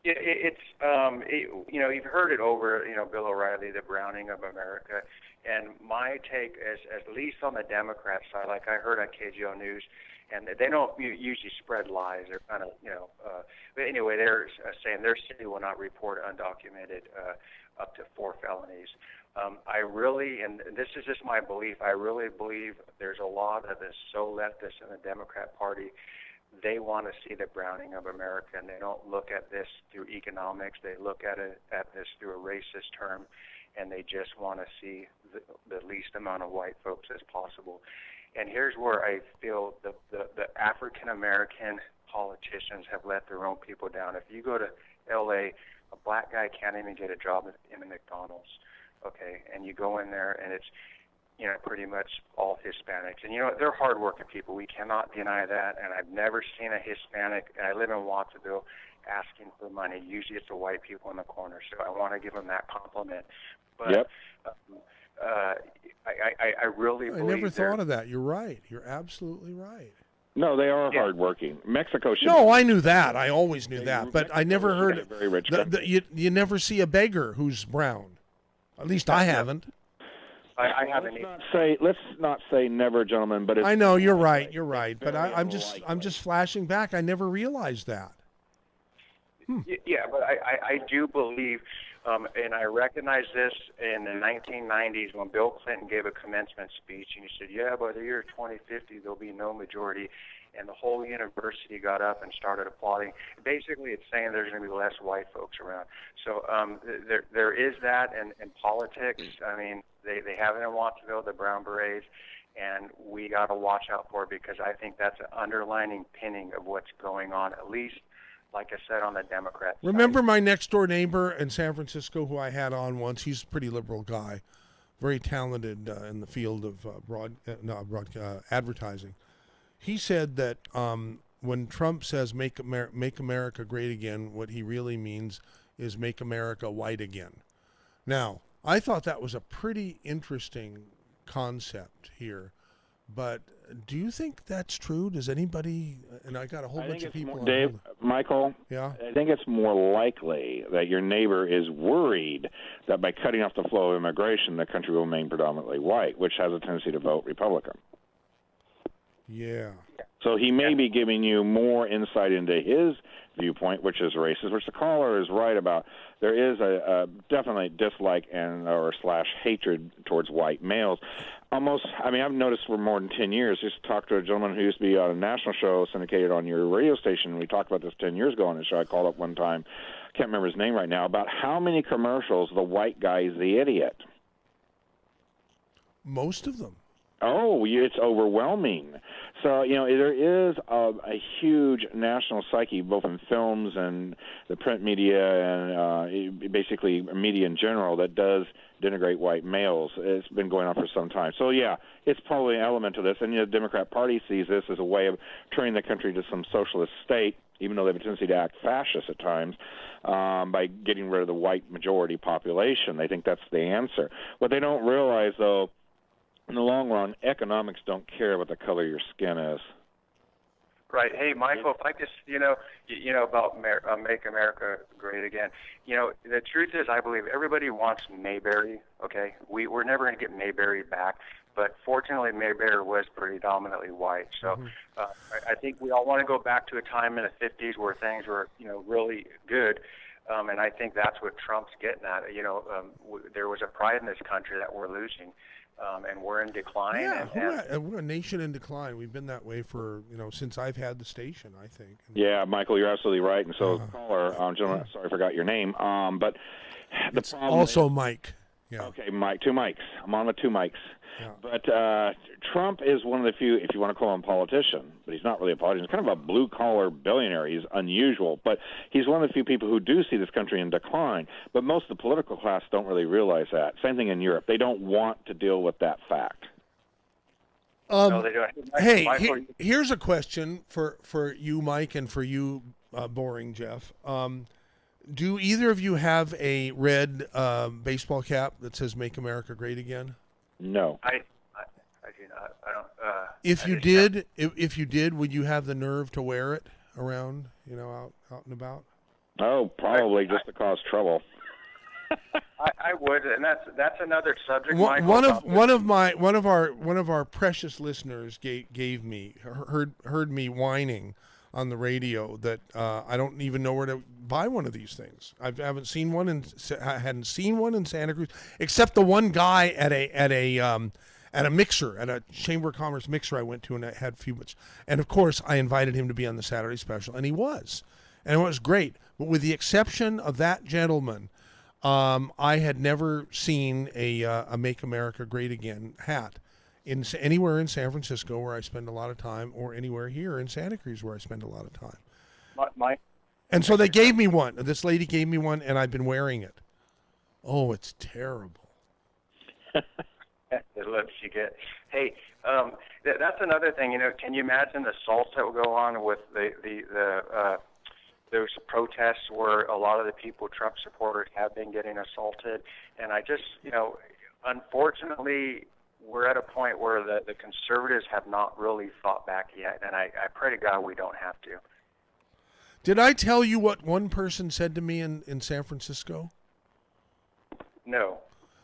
Yeah, you've heard it over, Bill O'Reilly, the Browning of America. And my take is, at least on the Democrat side, like I heard on KGO News, and they don't usually spread lies. They're kind of, but anyway, they're saying their city will not report undocumented up to 4 felonies. I really, and this is just my belief, I really believe there's a lot of this so leftist in the Democrat Party. They want to see the Browning of America, and they don't look at this through economics. They look at this through a racist term, and they just want to see the least amount of white folks as possible. And here's where I feel the African American politicians have let their own people down. If you go to L.A., a black guy can't even get a job in a McDonald's, okay? And you go in there, and it's pretty much all Hispanics. And, they're hardworking people. We cannot deny that. And I've never seen a Hispanic, and I live in Watsonville, asking for money. Usually it's the white people in the corner. So I want to give them that compliment. But I really believe I never thought of that. You're right. You're absolutely right. No, they are hardworking. Mexico should. No, I knew that. I always knew that. But I never Mexico should heard be a very rich you never see a beggar who's brown. At least I haven't. I haven't. Let's not say never, gentlemen. But I know you're right. You're right. But I'm just flashing back. I never realized that. Yeah, but I do believe, and I recognize this in the 1990s when Bill Clinton gave a commencement speech, and he said, yeah, by the year 2050, there'll be no majority. And the whole university got up and started applauding. Basically, it's saying there's going to be less white folks around. So there is that in politics. I mean, they have it in Watsonville, the Brown Berets, and we got to watch out for it because I think that's an underlining pinning of what's going on, at least, like I said, on the Democrat side. Remember my next door neighbor in San Francisco who I had on once? He's a pretty liberal guy, very talented in the field of advertising. He said that when Trump says make America great again, what he really means is make America white again. Now, I thought that was a pretty interesting concept here, but do you think that's true? Does anybody, and I got a whole bunch of people on Dave, Michael, yeah? I think it's more likely that your neighbor is worried that by cutting off the flow of immigration, the country will remain predominantly white, which has a tendency to vote Republican. Yeah. So he may be giving you more insight into his viewpoint, which is racist, which the caller is right about. There is a definitely dislike or hatred towards white males. Almost, I mean, I've noticed for more than 10 years, just talked to a gentleman who used to be on a national show syndicated on your radio station. We talked about this 10 years ago on the show. I called up one time, can't remember his name right now, about how many commercials the white guy is the idiot. Most of them. Oh, it's overwhelming. So, there is a huge national psyche, both in films and the print media and basically media in general, that does denigrate white males. It's been going on for some time. So, yeah, it's probably an element to this. And the Democrat Party sees this as a way of turning the country to some socialist state, even though they have a tendency to act fascist at times, by getting rid of the white majority population. They think that's the answer. What they don't realize, though, in the long run, economics don't care what the color of your skin is. Right. Hey, Michael, if I just, about Make America Great Again, the truth is I believe everybody wants Mayberry, okay? We're never going to get Mayberry back, but fortunately Mayberry was predominantly white. So I think we all want to go back to a time in the 50s where things were, really good. And I think that's what Trump's getting at. There was a pride in this country that we're losing. And we're in decline. Yeah, we're a nation in decline. We've been that way for, since I've had the station, I think. Yeah, Michael, you're absolutely right. And so, caller, gentlemen, sorry I forgot your name. But the problem also is, Mike. Yeah. Okay, Mike, 2 mics. I'm on with 2 mics. Yeah. But Trump is one of the few, if you want to call him a politician, but he's not really a politician. He's kind of a blue-collar billionaire. He's unusual. But he's one of the few people who do see this country in decline. But most of the political class don't really realize that. Same thing in Europe. They don't want to deal with that fact. No, they don't. Hey, here's a question for you, Mike, and for you, Boring Jeff. Do either of you have a red baseball cap that says "Make America Great Again"? No. I do not. I don't. If you did, would you have the nerve to wear it around, out and about? Oh, probably just to cause trouble. I would, and that's another subject. One of our precious listeners heard me whining on the radio that I don't even know where to buy one of these things. I hadn't seen one in Santa Cruz, except the one guy at a mixer, at a Chamber of Commerce mixer I went to, and I had a few much. And of course, I invited him to be on the Saturday special, and he was, and it was great. But with the exception of that gentleman, I had never seen a "Make America Great Again" hat anywhere in San Francisco, where I spend a lot of time, or anywhere here in Santa Cruz, where I spend a lot of time. And so they gave me one. This lady gave me one, and I've been wearing it. Oh, it's terrible. The looks you get. Hey, that's another thing. Can you imagine the assaults that will go on with those protests where a lot of the people, Trump supporters, have been getting assaulted? And I just, unfortunately, we're at a point where the conservatives have not really fought back yet, and I pray to God we don't have to. Did I tell you what one person said to me in San Francisco? No.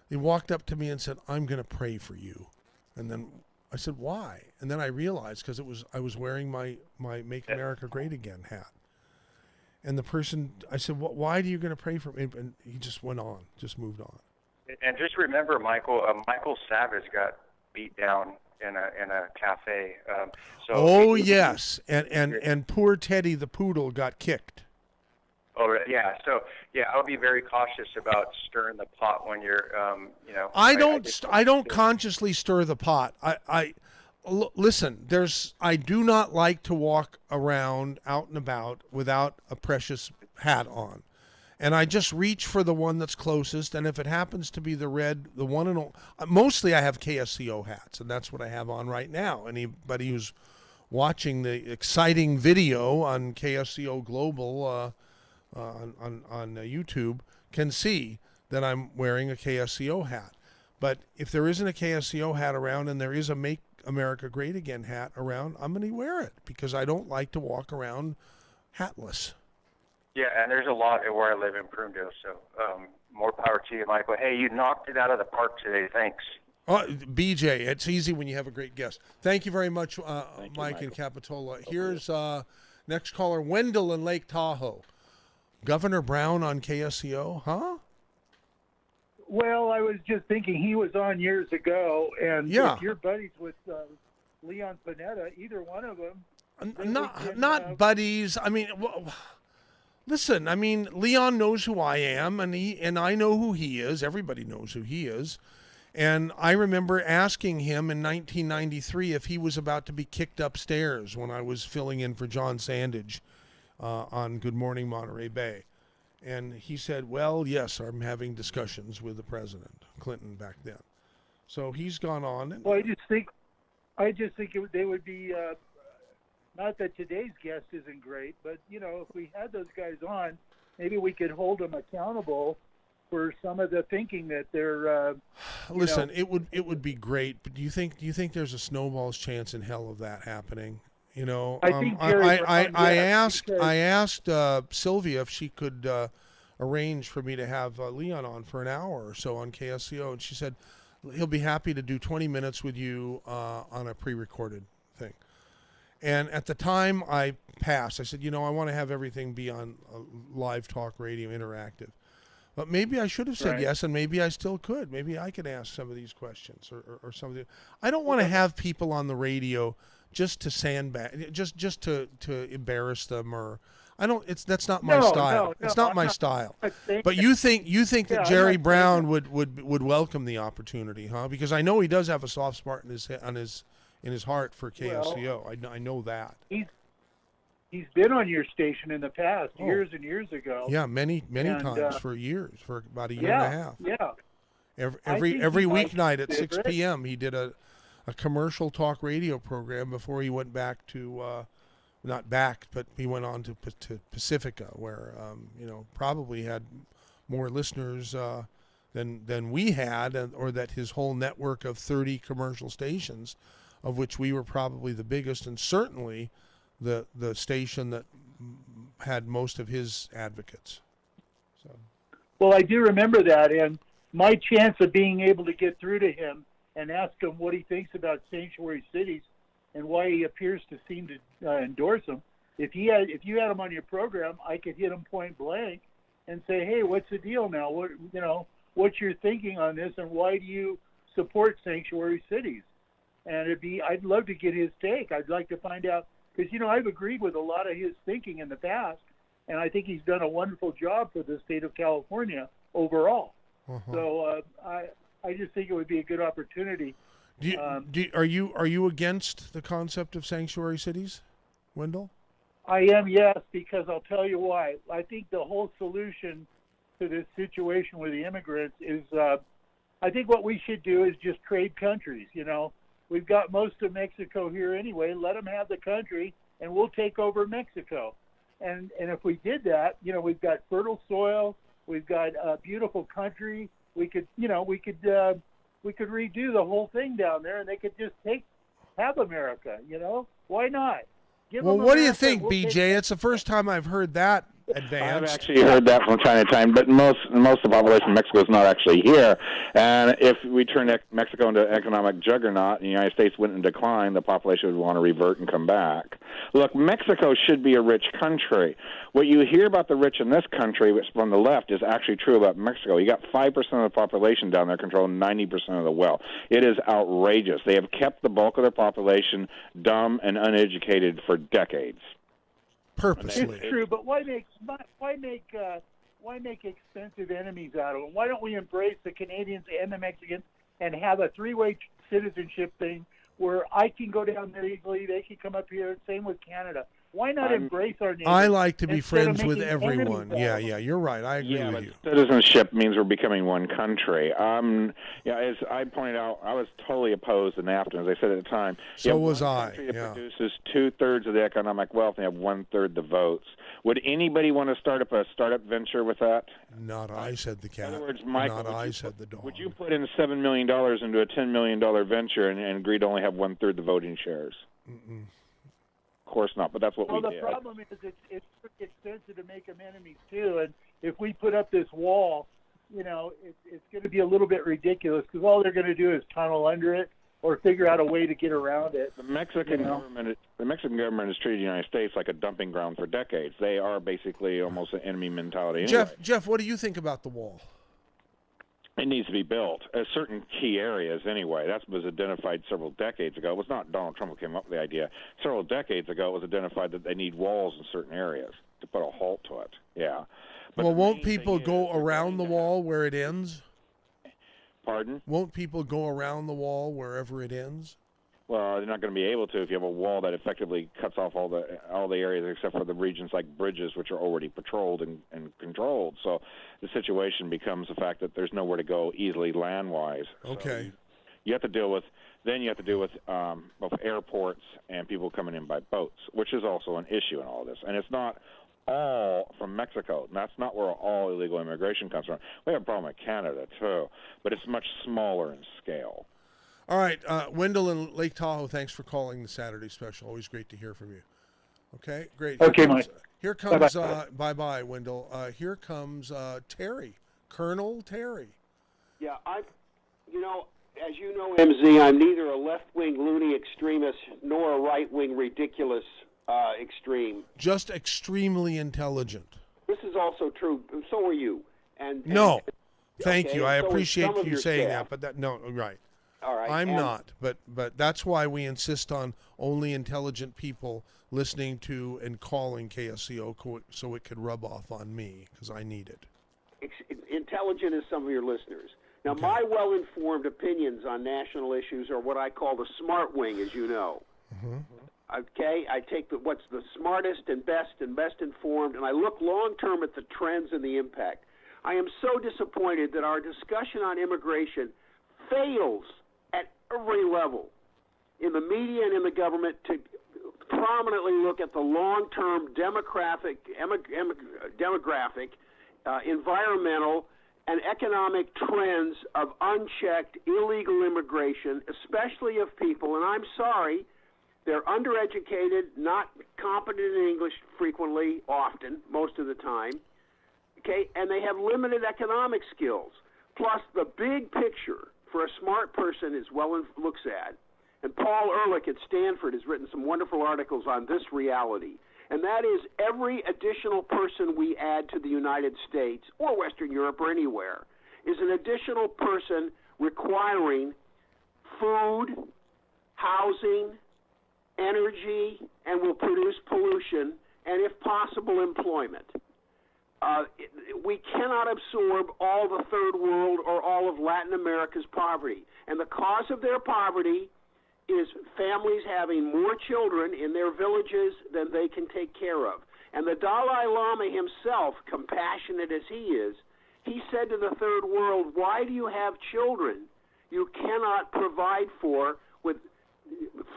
He walked up to me and said, "I'm going to pray for you." And then I said, "Why?" And then I realized because I was wearing my "Make America Great Again" hat. And the person, I said, "Why are you going to pray for me?" And he just moved on. And just remember, Michael Savage got beat down in a cafe. Yes, and poor Teddy the poodle got kicked. Oh yeah, so yeah, I'll be very cautious about stirring the pot when you're, I don't consciously stir the pot. Listen, I do not like to walk around out and about without a precious hat on. And I just reach for the one that's closest, and if it happens to be the red, the one and all, mostly I have KSCO hats, and that's what I have on right now. Anybody who's watching the exciting video on KSCO Global on YouTube can see that I'm wearing a KSCO hat. But if there isn't a KSCO hat around and there is a Make America Great Again hat around, I'm going to wear it because I don't like to walk around hatless. Yeah, and there's a lot where I live in Prunedale, so more power to you, Michael. Hey, you knocked it out of the park today. Thanks. Oh, BJ, it's easy when you have a great guest. Thank you very much, Mike in Capitola. Here's next caller, Wendell in Lake Tahoe. Governor Brown on KSCO, huh? Well, I was just thinking he was on years ago, and if you're buddies with Leon Panetta, either one of them. Not buddies. I mean, listen. I mean, Leon knows who I am, and I know who he is. Everybody knows who he is, And I remember asking him in 1993 if he was about to be kicked upstairs when I was filling in for John Sandage on Good Morning Monterey Bay. And he said, well, yes, I'm having discussions with the president, Clinton, back then. So he's gone on. Well, I just think they would be, not that today's guest isn't great, but, if we had those guys on, maybe we could hold them accountable for some of the thinking that they're. Listen, it would be great, but do you think there's a snowball's chance in hell of that happening? I think I asked Sylvia if she could arrange for me to have Leon on for an hour or so on KSCO, and she said he'll be happy to do 20 minutes with you on a pre-recorded thing. And at the time, I passed. I said, I want to have everything be on live talk radio, interactive. But maybe I should have said yes, and maybe I still could. Maybe I could ask some of these questions or some of the. I don't want to have people on the radio just to sandbag, just to embarrass them, or I don't. That's not my style. It's not my style. But you think that Jerry Brown would welcome the opportunity, huh? Because I know he does have a soft spot in his heart for KSCO. Well, I know that. He's been on your station in the past, years and years ago. Yeah, many times for years, for about a year and a half. Yeah. Every weeknight at 6 p.m. he did a commercial talk radio program before he went back to, not back, but he went on to Pacifica, where probably had more listeners than we had, or that his whole network of 30 commercial stations, of which we were probably the biggest, and certainly the station that had most of his advocates. So. Well, I do remember that, and my chance of being able to get through to him and ask him what he thinks about sanctuary cities and why he appears to seem to endorse them. If you had him on your program, I could hit him point blank and say, "Hey, what's the deal now? What's your thinking on this, and why do you support sanctuary cities?" And I'd love to get his take. I'd like to find out. Because, I've agreed with a lot of his thinking in the past, and I think he's done a wonderful job for the state of California overall. Uh-huh. So I just think it would be a good opportunity. Are you against the concept of sanctuary cities, Wendell? I am, yes, because I'll tell you why. I think the whole solution to this situation with the immigrants is, I think what we should do is just trade countries, We've got most of Mexico here anyway. Let them have the country, and we'll take over Mexico. And if we did that, we've got fertile soil, we've got a beautiful country. We could redo the whole thing down there, and they could just have America. Why not? Well, what do you think, BJ? It's the first time I've heard that advanced. I've actually heard that from time to time, but most of the population of Mexico is not actually here. And if we turn Mexico into an economic juggernaut and the United States went in decline, the population would want to revert and come back. Look, Mexico should be a rich country. What you hear about the rich in this country, which from the left, is actually true about Mexico. You got 5% of the population down there controlling 90% of the wealth. It is outrageous. They have kept the bulk of their population dumb and uneducated for decades. Purposely. It's true, but why make expensive enemies out of them? Why don't we embrace the Canadians and the Mexicans and have a three-way citizenship thing where I can go down there legally, they can come up here, same with Canada. Why not embrace our neighbors? I like to be friends with everyone. Yeah, you're right. I agree with you. Citizenship means we're becoming one country. As I pointed out, I was totally opposed to NAFTA, as I said at the time. So was I. It produces 2/3 of the economic wealth and have 1/3 the votes. Would anybody want to start up a startup venture with that? Not I, said the cat. In other words, Michael, not I, said the dog. Would you put in $7 million into a $10 million venture and agree to only have 1/3 the voting shares? Mm-mm. Of course not, but that's what we did. Well, the problem is it's pretty expensive to make them enemies too, and if we put up this wall, it's going to be a little bit ridiculous because all they're going to do is tunnel under it or figure out a way to get around it. The Mexican government has treated the United States like a dumping ground for decades. They are basically almost an enemy mentality. Anyway. Jeff, what do you think about the wall? It needs to be built at certain key areas anyway. That was identified several decades ago. It was not Donald Trump who came up with the idea. Several decades ago, it was identified that they need walls in certain areas to put a halt to it. Yeah. But won't people go around the wall where it ends? Pardon? Won't people go around the wall wherever it ends? Well, they're not going to be able to if you have a wall that effectively cuts off all the areas except for the regions like bridges, which are already patrolled and controlled. So the situation becomes the fact that there's nowhere to go easily land-wise. Okay. So you have to deal with both airports and people coming in by boats, which is also an issue in all this. And it's not all from Mexico. And that's not where all illegal immigration comes from. We have a problem with Canada, too, but it's much smaller in scale. All right, Wendell in Lake Tahoe, thanks for calling the Saturday special. Always great to hear from you. Okay, great. Okay, Mike. Here comes, bye-bye, Wendell. Here comes Terry, Colonel Terry. Yeah, as you know, MZ, I'm neither a left-wing loony extremist nor a right-wing ridiculous extreme. Just extremely intelligent. This is also true. So are you. No, thank you. I so appreciate some you of saying staff. that, but no, right. All right. I'm not, but that's why we insist on only intelligent people listening to and calling KSCO so it could rub off on me because I need it. Intelligent as some of your listeners. Now, my well-informed opinions on national issues are what I call the smart wing, as you know. Mm-hmm. Okay, I take what's the smartest and best informed, and I look long-term at the trends and the impact. I am so disappointed that our discussion on immigration fails at every level, in the media and in the government, to prominently look at the long-term demographic, environmental, and economic trends of unchecked illegal immigration, especially of people, and I'm sorry, they're undereducated, not competent in English frequently, often, most of the time, okay, and they have limited economic skills. Plus, the big picture for a smart person is looks at, and Paul Ehrlich at Stanford has written some wonderful articles on this reality, and that is every additional person we add to the United States or Western Europe or anywhere is an additional person requiring food, housing, energy, and will produce pollution, and if possible, employment. We cannot absorb all the third world or all of Latin America's poverty. And the cause of their poverty is families having more children in their villages than they can take care of. And the Dalai Lama himself, compassionate as he is, he said to the third world, why do you have children you cannot provide for with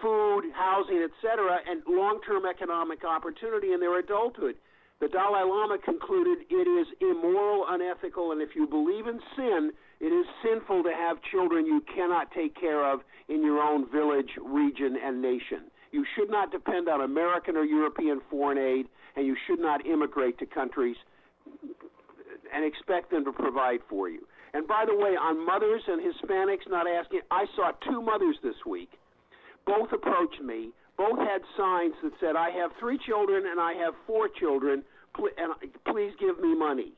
food, housing, etc., and long-term economic opportunity in their adulthood? The Dalai Lama concluded it is immoral, unethical, and if you believe in sin, it is sinful to have children you cannot take care of in your own village, region, and nation. You should not depend on American or European foreign aid, and you should not immigrate to countries and expect them to provide for you. And by the way, on mothers and Hispanics not asking, I saw 2 mothers this week. Both approached me. Both had signs that said, I have 3 children and I have 4 children, and please give me money.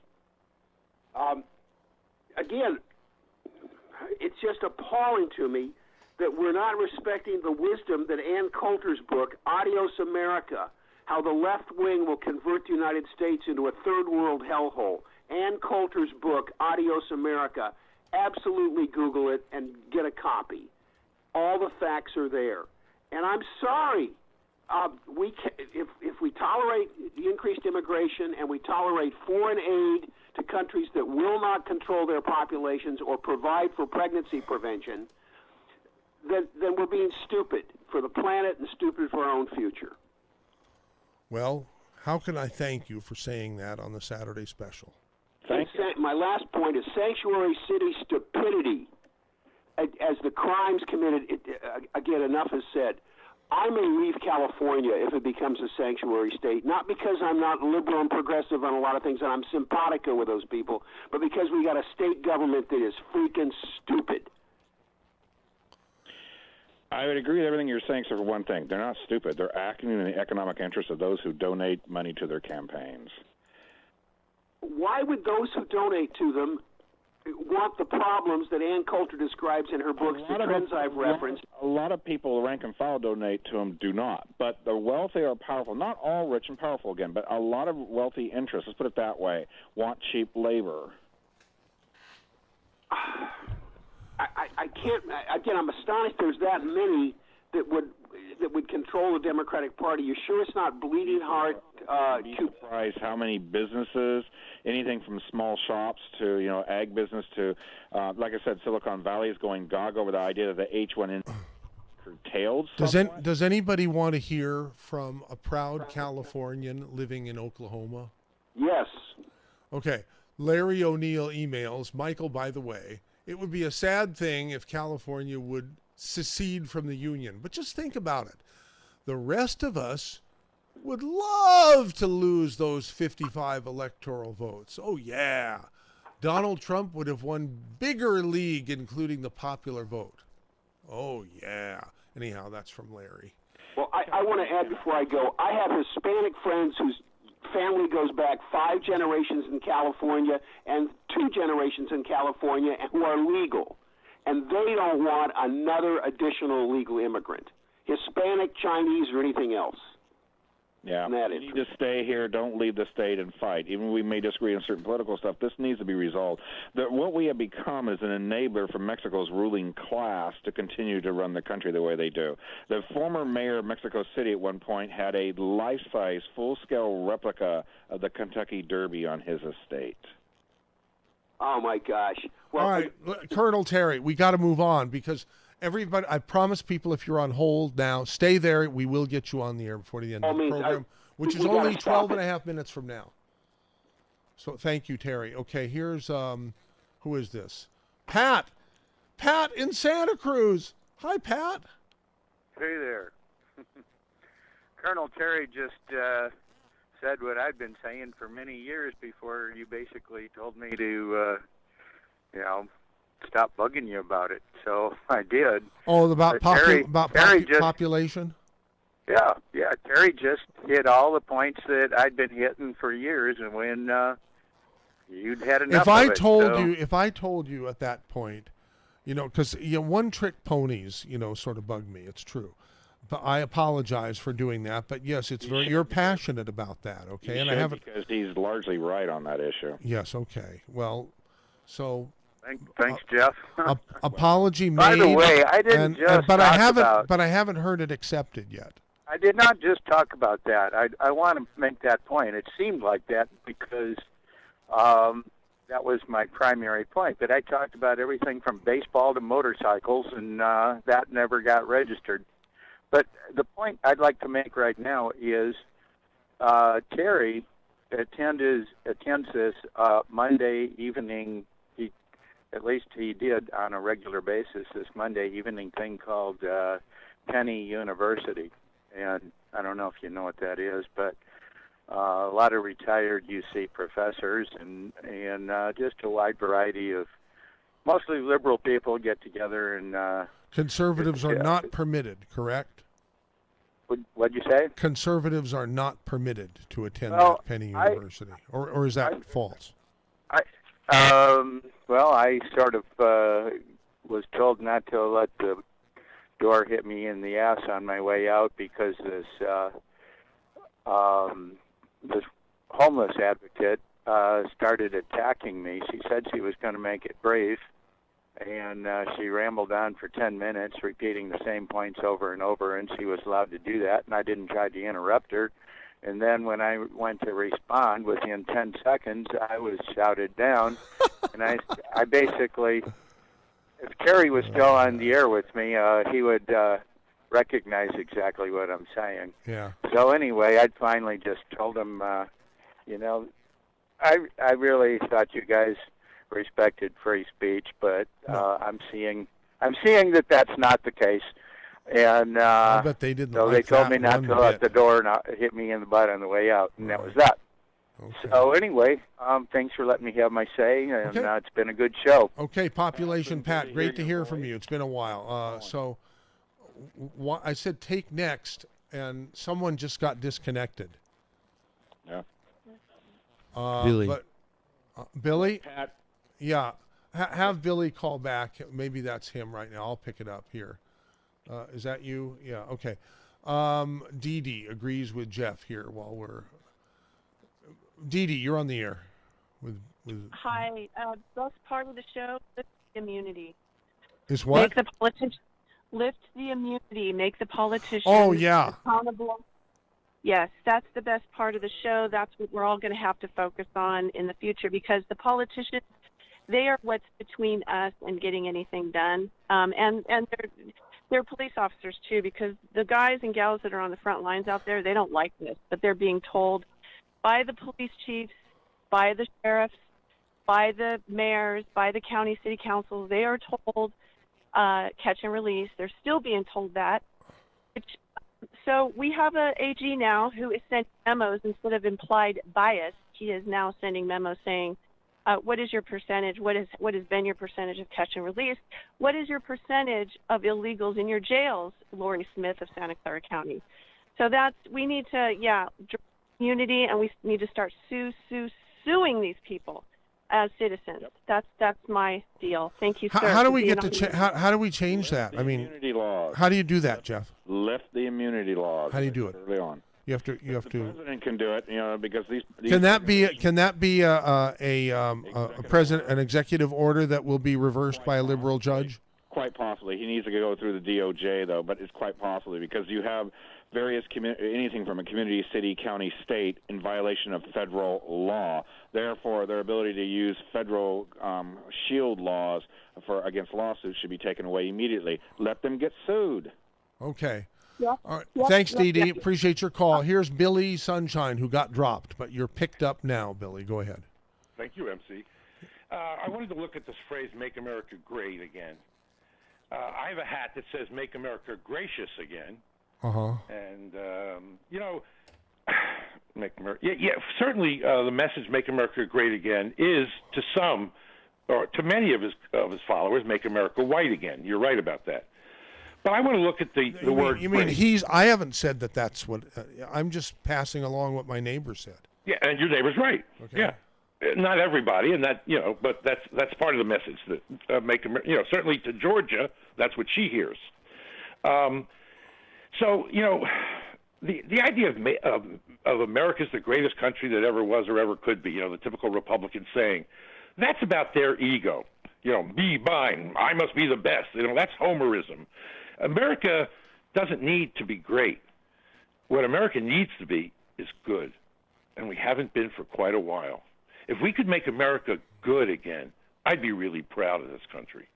Again, it's just appalling to me that we're not respecting the wisdom that Ann Coulter's book, Adios America, How the Left Wing Will Convert the United States into a Third World Hellhole. Ann Coulter's book, Adios America. Absolutely Google it and get a copy. All the facts are there. And I'm sorry, if we tolerate the increased immigration and we tolerate foreign aid to countries that will not control their populations or provide for pregnancy prevention, then we're being stupid for the planet and stupid for our own future. Well, how can I thank you for saying that on the Saturday special? My last point is sanctuary city stupidity. As the crimes committed, again, enough is said. I may leave California if it becomes a sanctuary state, not because I'm not liberal and progressive on a lot of things and I'm simpatico with those people, but because we got a state government that is freaking stupid. I would agree with everything you're saying, except for one thing. They're not stupid. They're acting in the economic interest of those who donate money to their campaigns. Why would those who donate to them want the problems that Ann Coulter describes in her books, the trends I've referenced? A lot of people, rank and file, donate to them, do not. But the wealthy are powerful. Not all rich and powerful, again, but a lot of wealthy interests, let's put it that way, want cheap labor. I can't. Again, I'm astonished. There's that many that would control the Democratic Party. You sure it's not bleeding heart? Be surprised how many businesses, anything from small shops to ag business to, like I said, Silicon Valley is going gaga over the idea that the H1N curtailed. Does anybody want to hear from a proud Californian living in Oklahoma? Yes. Okay. Larry O'Neill emails, Michael, by the way, it would be a sad thing if California would secede from the Union. But just think about it. The rest of us would love to lose those 55 electoral votes. Oh, yeah. Donald Trump would have won bigger league, including the popular vote. Oh, yeah. Anyhow, that's from Larry. Well, I want to add before I go, I have Hispanic friends whose family goes back 5 generations in California and 2 generations in California and who are legal. And they don't want another additional illegal immigrant, Hispanic, Chinese, or anything else. Yeah, you need to stay here. Don't leave the state and fight. Even we may disagree on certain political stuff, this needs to be resolved. What we have become is an enabler for Mexico's ruling class to continue to run the country the way they do. The former mayor of Mexico City at one point had a life-size, full-scale replica of the Kentucky Derby on his estate. Oh, my gosh. Well, all right, Colonel Terry, we got to move on because everybody, I promise people if you're on hold now, stay there. We will get you on the air before the end of the program, which is only 12 and a half minutes from now. So thank you, Terry. Okay, here's, who is this? Pat. Pat in Santa Cruz. Hi, Pat. Hey there. Colonel Terry just said what I've been saying for many years before you basically told me to, stop bugging you about it. So I did. Oh, about Terry just, population? Yeah. Terry just hit all the points that I'd been hitting for years, and when you'd had enough If I of it. told you at that point, because one-trick ponies, sort of bug me. It's true. But I apologize for doing that. But yes, you're passionate about that, okay? And I haven't because he's largely right on that issue. Yes, okay. Well, so Thanks, Jeff. Apology made. By the way, I didn't but I haven't heard it accepted yet. I did not just talk about that. I want to make that point. It seemed like that because that was my primary point. But I talked about everything from baseball to motorcycles, and that never got registered. But the point I'd like to make right now is Terry attends this Monday evening. At least he did on a regular basis this Monday evening thing called Penny University. And I don't know if you know what that is, but a lot of retired UC professors and just a wide variety of mostly liberal people get together and conservatives are not permitted, correct? What'd you say? Conservatives are not permitted to attend Penny University, or is that false? Well, I sort of was told not to let the door hit me in the ass on my way out because this homeless advocate started attacking me. She said she was going to make it brief, and she rambled on for 10 minutes, repeating the same points over and over, and she was allowed to do that, and I didn't try to interrupt her. And then when I went to respond, within 10 seconds, I was shouted down. And I basically, if Terry was still on the air with me, he would recognize exactly what I'm saying. Yeah. So anyway, I finally just told him, I really thought you guys respected free speech, but I'm seeing that that's not the case. And I bet they didn't. So like they told that me not one to let bit. the door not hit me in the butt on the way out, and that was that. Okay. So anyway, thanks for letting me have my say, and Okay. it's been a good show. Okay, population Pat, great to hear from you. It's been a while. I said take next, and someone just got disconnected. Yeah. Billy. But, Billy? Pat. Yeah. Have Billy call back. Maybe that's him right now. I'll pick it up here. Is that you? Yeah, okay. Dee Dee agrees with Jeff here while we're... Dee Dee, you're on the air. With Hi. Best part of the show is immunity. Is what? Make the politicians lift the immunity. Make the politicians accountable. Yes, that's the best part of the show. That's what we're all going to have to focus on in the future, because the politicians, they are what's between us and getting anything done. And they're police officers too, because the guys and gals that are on the front lines out there, they don't like this, but they're being told by the police chiefs, by the sheriffs, by the mayors, by the county city councils. They are told catch and release. They're still being told that. So we have a AG now who is sending memos instead of implied bias. He is now sending memos saying, what is your percentage? What has been your percentage of catch and release? What is your percentage of illegals in your jails, Lori Smith of Santa Clara County? So we need to, draw unity, and we need to start suing these people as citizens. That's my deal. Thank you, sir. How do we get to how do we change that? I mean, immunity laws. How do you do that, Jeff? Lift the immunity laws. How do you do it? Early on. You have to. The president can do it, because these. Can that be a president, an executive order that will be reversed by a liberal judge? Quite possibly. He needs to go through the DOJ though, but it's quite possibly, because you have various anything from a community, city, county, state in violation of federal law. Therefore, their ability to use federal shield laws against lawsuits should be taken away immediately. Let them get sued. Okay. Yeah. All right. Thanks, Dee Dee. Appreciate your call. Here's Billy Sunshine, who got dropped, but you're picked up now, Billy. Go ahead. Thank you, MC. I wanted to look at this phrase, make America great again. I have a hat that says make America gracious again. Uh-huh. And, make America... Yeah, certainly the message, make America great again, is to some, or to many of his followers, make America white again. You're right about that. But I want to look at the word. You mean I haven't said that that's what. I'm just passing along what my neighbor said. Yeah, and your neighbor's right. Okay. Yeah, not everybody, and that but that's part of the message that make certainly to Georgia, that's what she hears. So the idea of America's the greatest country that ever was or ever could be. The typical Republican saying, that's about their ego. Me, mine, I must be the best. That's Homerism. America doesn't need to be great. What America needs to be is good, and we haven't been for quite a while. If we could make America good again, I'd be really proud of this country.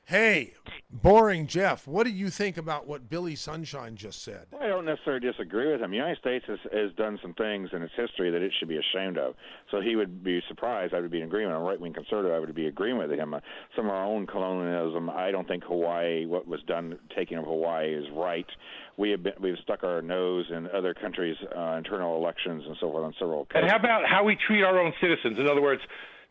Hey, boring Jeff, what do you think about what Billy Sunshine just said? Well, I don't necessarily disagree with him. The United States has done some things in its history that it should be ashamed of. So he would be surprised. I would be in agreement. I'm a right-wing conservative. I would be agreeing with him. Some of our own colonialism, I don't think Hawaii, what was done, taking of Hawaii is right. We've stuck our nose in other countries' internal elections and so forth on several occasions. And how about how we treat our own citizens? In other words,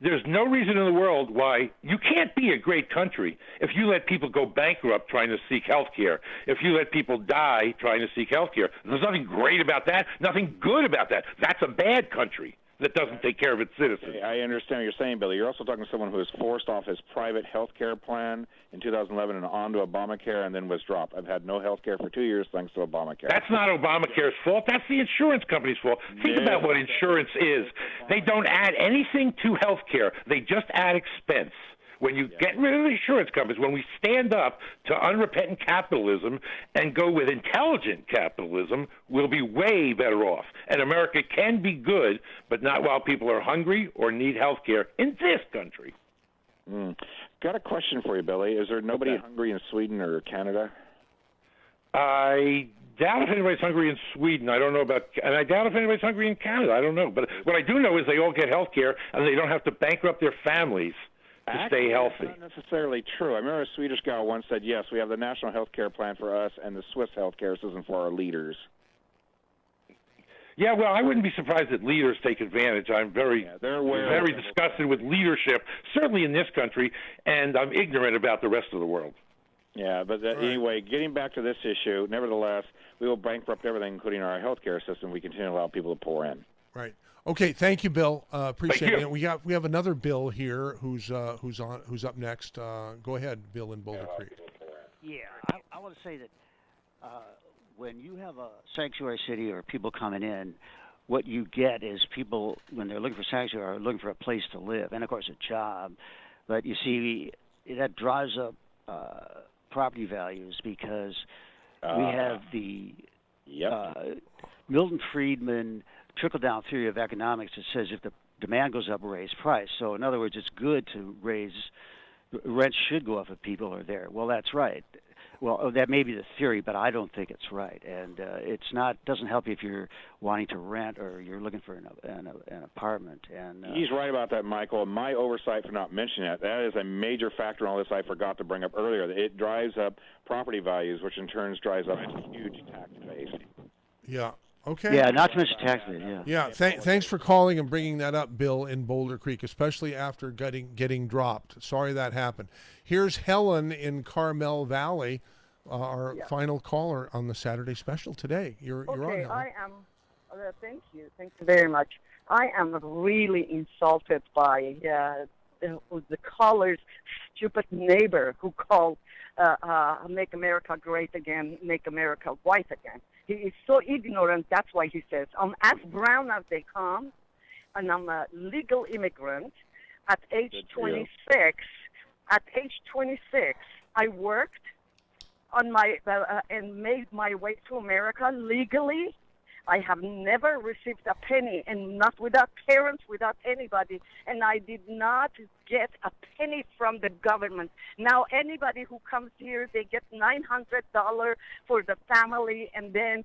there's no reason in the world why you can't be a great country if you let people go bankrupt trying to seek health care, if you let people die trying to seek health care. There's nothing great about that, nothing good about that. That's a bad country that doesn't take care of its citizens. I understand what you're saying, Billy. You're also talking to someone who was forced off his private health care plan in 2011 and onto Obamacare and then was dropped. I've had no health care for 2 years thanks to Obamacare. That's not Obamacare's fault. That's the insurance company's fault. Think about what insurance is. They don't add anything to health care. They just add expense. When you get rid of the insurance companies, when we stand up to unrepentant capitalism and go with intelligent capitalism, we'll be way better off. And America can be good, but not while people are hungry or need health care in this country. Got a question for you, Billy. Is there nobody hungry in Sweden or Canada? I doubt if anybody's hungry in Sweden. I don't know about, and I doubt if anybody's hungry in Canada. I don't know. But what I do know is they all get health care and they don't have to bankrupt their families to stay healthy. That's not necessarily true. I remember a Swedish gal once said, yes, we have the national health care plan for us and the Swiss health care system for our leaders. Yeah, well, I wouldn't be surprised that leaders take advantage. I'm very disgusted with leadership, certainly in this country, and I'm ignorant about the rest of the world. Yeah, but anyway, getting back to this issue, nevertheless, we will bankrupt everything, including our health care system. We continue to allow people to pour in. Right. Okay. Thank you, Bill. Appreciate it. We have another Bill here who's up next. Go ahead, Bill in Boulder Creek. Yeah, I want to say that when you have a sanctuary city or people coming in, what you get is people, when they're looking for sanctuary, are looking for a place to live and, of course, a job. But you see, that drives up property values because we have the Milton Friedman trickle-down theory of economics that says if the demand goes up, raise price. So in other words, it's good to raise rents should go up if people are there. Well, that's right. Well, that may be the theory, but I don't think it's right. And it's not doesn't help you if you're wanting to rent or you're looking for an apartment. And he's right about that, Michael. My oversight for not mentioning that. That is a major factor in all this I forgot to bring up earlier. It drives up property values, which in turn drives up a huge tax base. Yeah. Okay. Yeah, not to mention tax rate. Yeah. Yeah. Thanks for calling and bringing that up, Bill, in Boulder Creek, especially after getting dropped. Sorry that happened. Here's Helen in Carmel Valley, our final caller on the Saturday special today. You're on, Helen. I am. Thank you very much. I am really insulted by the caller's stupid neighbor who called "Make America Great Again, Make America White Again." He is so ignorant. That's why he says, "I'm as brown as they come, and I'm a legal immigrant." At age 26, I worked on my and made my way to America legally. I have never received a penny, and not without parents, without anybody, and I did not get a penny from the government. Now, anybody who comes here, they get $900 for the family, and then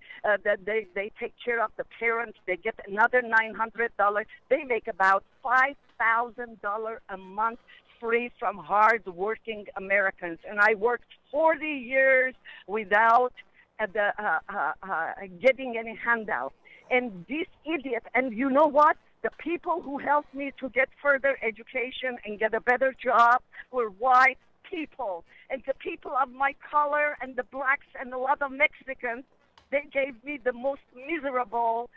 they take care of the parents. They get another $900. They make about $5,000 a month free from hard-working Americans, and I worked 40 years without getting any handout. And this idiot, and you know what? The people who helped me to get further education and get a better job were white people. And the people of my color and the blacks and a lot of Mexicans, they gave me the most miserable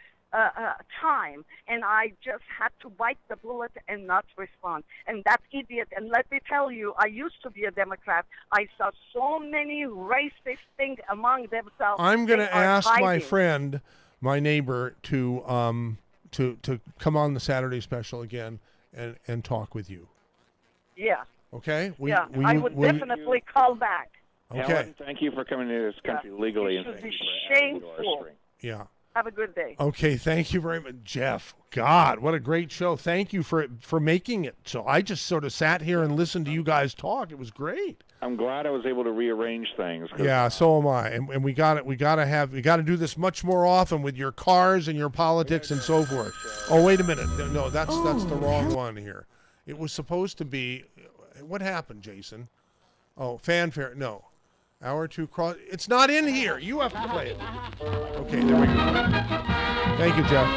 time, and I just had to bite the bullet and not respond. And that idiot, and let me tell you, I used to be a Democrat. I saw so many racist things among themselves. I'm going to ask my friend, my neighbor, to come on the Saturday special again and talk with you. Yeah. Okay? I would definitely call back. Okay. Helen, thank you for coming to this country legally. It and should thank be you for adding to our shameful. strength. Yeah. Have a good day. Okay, thank you very much, Jeff. God, what a great show. Thank you for making it. So I just sort of sat here and listened to you guys talk. It was great. I'm glad I was able to rearrange things. Yeah, so am I. And we got to do this much more often with your cars and your politics and so forth. Oh, wait a minute. No, that's the wrong one here. It was supposed to be what happened, Jason? Oh, fanfare. No. Hour 2 cross. It's not in here. You have to play it. Okay, there we go. Thank you, Jeff.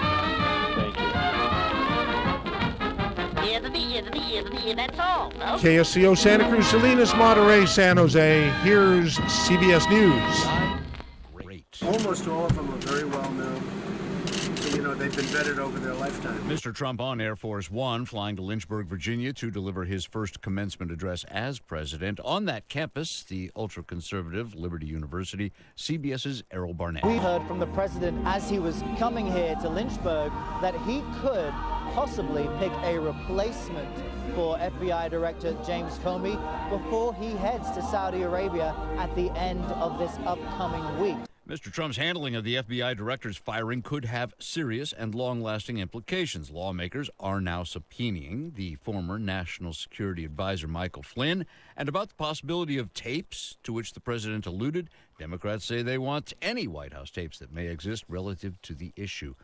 That's all. No? KSCO Santa Cruz, Salinas, Monterey, San Jose. Here's CBS News. Almost all of them are very well known. So, they've been vetted over their lifetime. Mr. Trump on Air Force One, flying to Lynchburg, Virginia, to deliver his first commencement address as president. On that campus, the ultra-conservative Liberty University, CBS's Errol Barnett. We heard from the president as he was coming here to Lynchburg that he could possibly pick a replacement for FBI Director James Comey before he heads to Saudi Arabia at the end of this upcoming week. Mr. Trump's handling of the FBI director's firing could have serious and long-lasting implications. Lawmakers are now subpoenaing the former National Security Advisor Michael Flynn. And about the possibility of tapes to which the president alluded, Democrats say they want any White House tapes that may exist relative to the issue.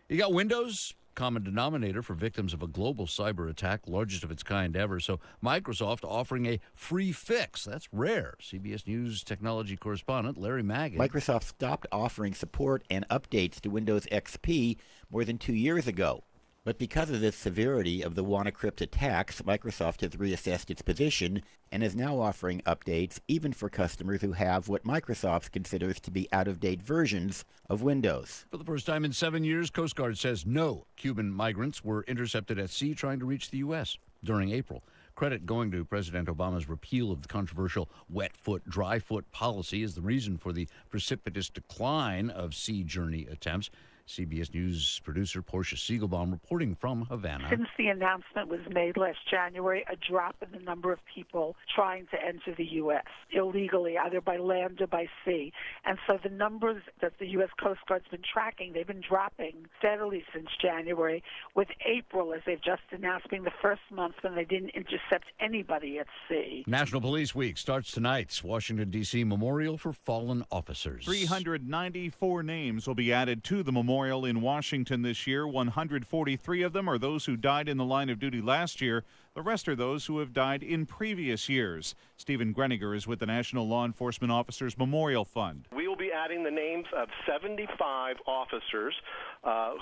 You got Windows, common denominator for victims of a global cyber attack, largest of its kind ever. So Microsoft offering a free fix. That's rare. CBS News technology correspondent Larry Magid. Microsoft stopped offering support and updates to Windows XP more than 2 years ago. But because of the severity of the WannaCrypt attacks, Microsoft has reassessed its position and is now offering updates even for customers who have what Microsoft considers to be out-of-date versions of Windows. For the first time in 7 years, Coast Guard says no Cuban migrants were intercepted at sea trying to reach the U.S. during April. Credit going to President Obama's repeal of the controversial wet foot, dry foot policy is the reason for the precipitous decline of sea journey attempts. CBS News producer Portia Siegelbaum reporting from Havana. Since the announcement was made last January, a drop in the number of people trying to enter the U.S. illegally, either by land or by sea. And so the numbers that the U.S. Coast Guard's been tracking, they've been dropping steadily since January, with April, as they've just announced, being the first month when they didn't intercept anybody at sea. National Police Week starts tonight. Washington, D.C. Memorial for Fallen Officers. 394 names will be added to the memorial in Washington this year. 143 of them are those who died in the line of duty last year. The rest are those who have died in previous years. Stephen Greniger is with the National Law Enforcement Officers Memorial Fund. We will be adding the names of 75 officers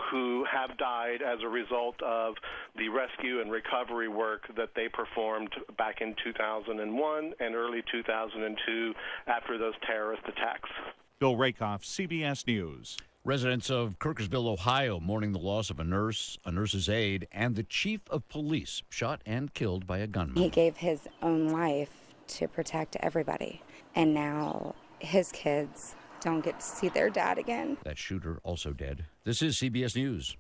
who have died as a result of the rescue and recovery work that they performed back in 2001 and early 2002 after those terrorist attacks. Bill Rakoff, CBS News. Residents of Kirkersville, Ohio, mourning the loss of a nurse, a nurse's aide, and the chief of police, shot and killed by a gunman. He gave his own life to protect everybody, and now his kids don't get to see their dad again. That shooter also dead. This is CBS News.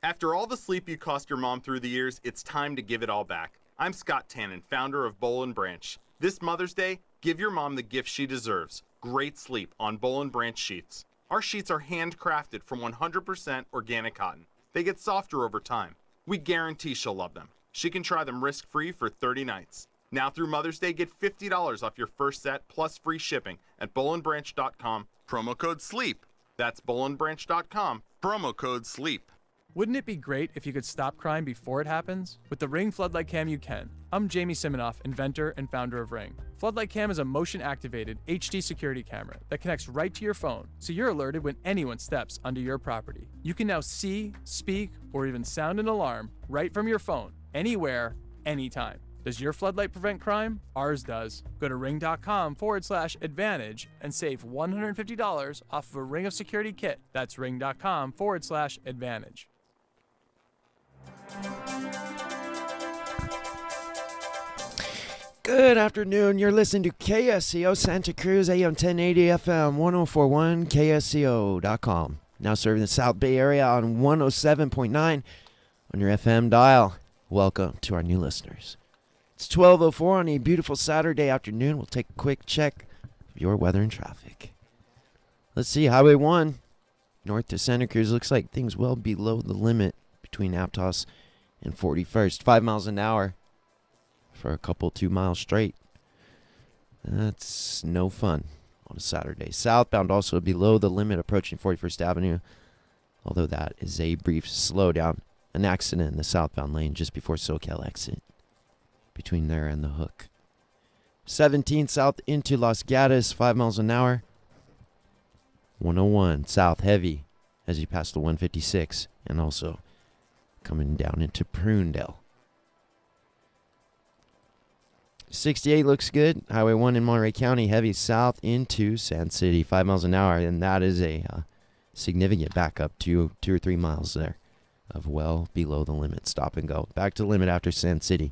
After all the sleep you cost your mom through the years, it's time to give it all back. I'm Scott Tannen, founder of Boll & Branch. This Mother's Day, give your mom the gift she deserves: great sleep on Boll & Branch sheets. Our sheets are handcrafted from 100% organic cotton. They get softer over time. We guarantee she'll love them. She can try them risk-free for 30 nights. Now through Mother's Day, get $50 off your first set plus free shipping at bollandbranch.com, promo code SLEEP. That's bollandbranch.com, promo code SLEEP. Wouldn't it be great if you could stop crime before it happens? With the Ring Floodlight Cam, you can. I'm Jamie Siminoff, inventor and founder of Ring. Floodlight Cam is a motion-activated HD security camera that connects right to your phone, so you're alerted when anyone steps onto your property. You can now see, speak, or even sound an alarm right from your phone, anywhere, anytime. Does your floodlight prevent crime? Ours does. Go to ring.com/advantage and save $150 off of a Ring of Security kit. That's ring.com/advantage. Good afternoon. You're listening to KSCO Santa Cruz, AM 1080 FM 1041, KSCO.com. Now serving the South Bay area on 107.9 on your FM dial. Welcome to our new listeners. It's 12:04 on a beautiful Saturday afternoon. We'll take a quick check of your weather and traffic. Let's see, Highway 1 north to Santa Cruz looks like things well below the limit between Aptos and 41st. 5 miles an hour for a couple 2 miles straight. That's no fun on a Saturday. Southbound also below the limit approaching 41st Avenue, although that is a brief slowdown. An accident in the southbound lane just before SoCal exit between there and the Hook. 17 south into Los Gatos, 5 miles an hour. 101 south heavy as you pass the 156 and also coming down into Prunedale. 68 looks good. Highway 1 in Monterey County, heavy south into Sand City, 5 miles an hour, and that is a significant backup to 2 or 3 miles there of well below the limit. Stop and go. Back to the limit after Sand City.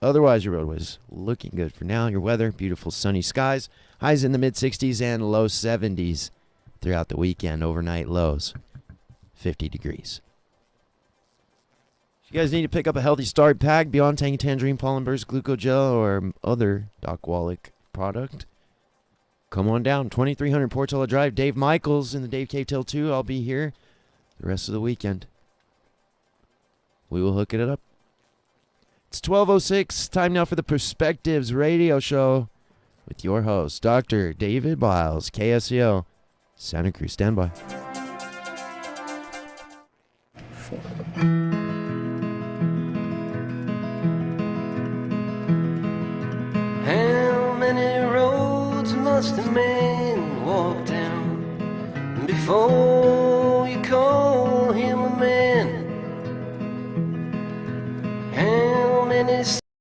Otherwise, your roadways looking good for now. Your weather, beautiful sunny skies. Highs in the mid-60s and low 70s throughout the weekend. Overnight lows, 50 degrees. If you guys need to pick up a Healthy Start pack beyond Tangy Tangerine, Pollen Burst, Glucogel, or other Doc Wallach product, come on down. 2300 Portola Drive. Dave Michaels in the Dave Cave Till 2. I'll be here the rest of the weekend. We will hook it up. It's 12:06. Time now for the Perspectives Radio Show with your host, Dr. David Biles, KSCO, Santa Cruz. Stand by. How many roads must a man walk down before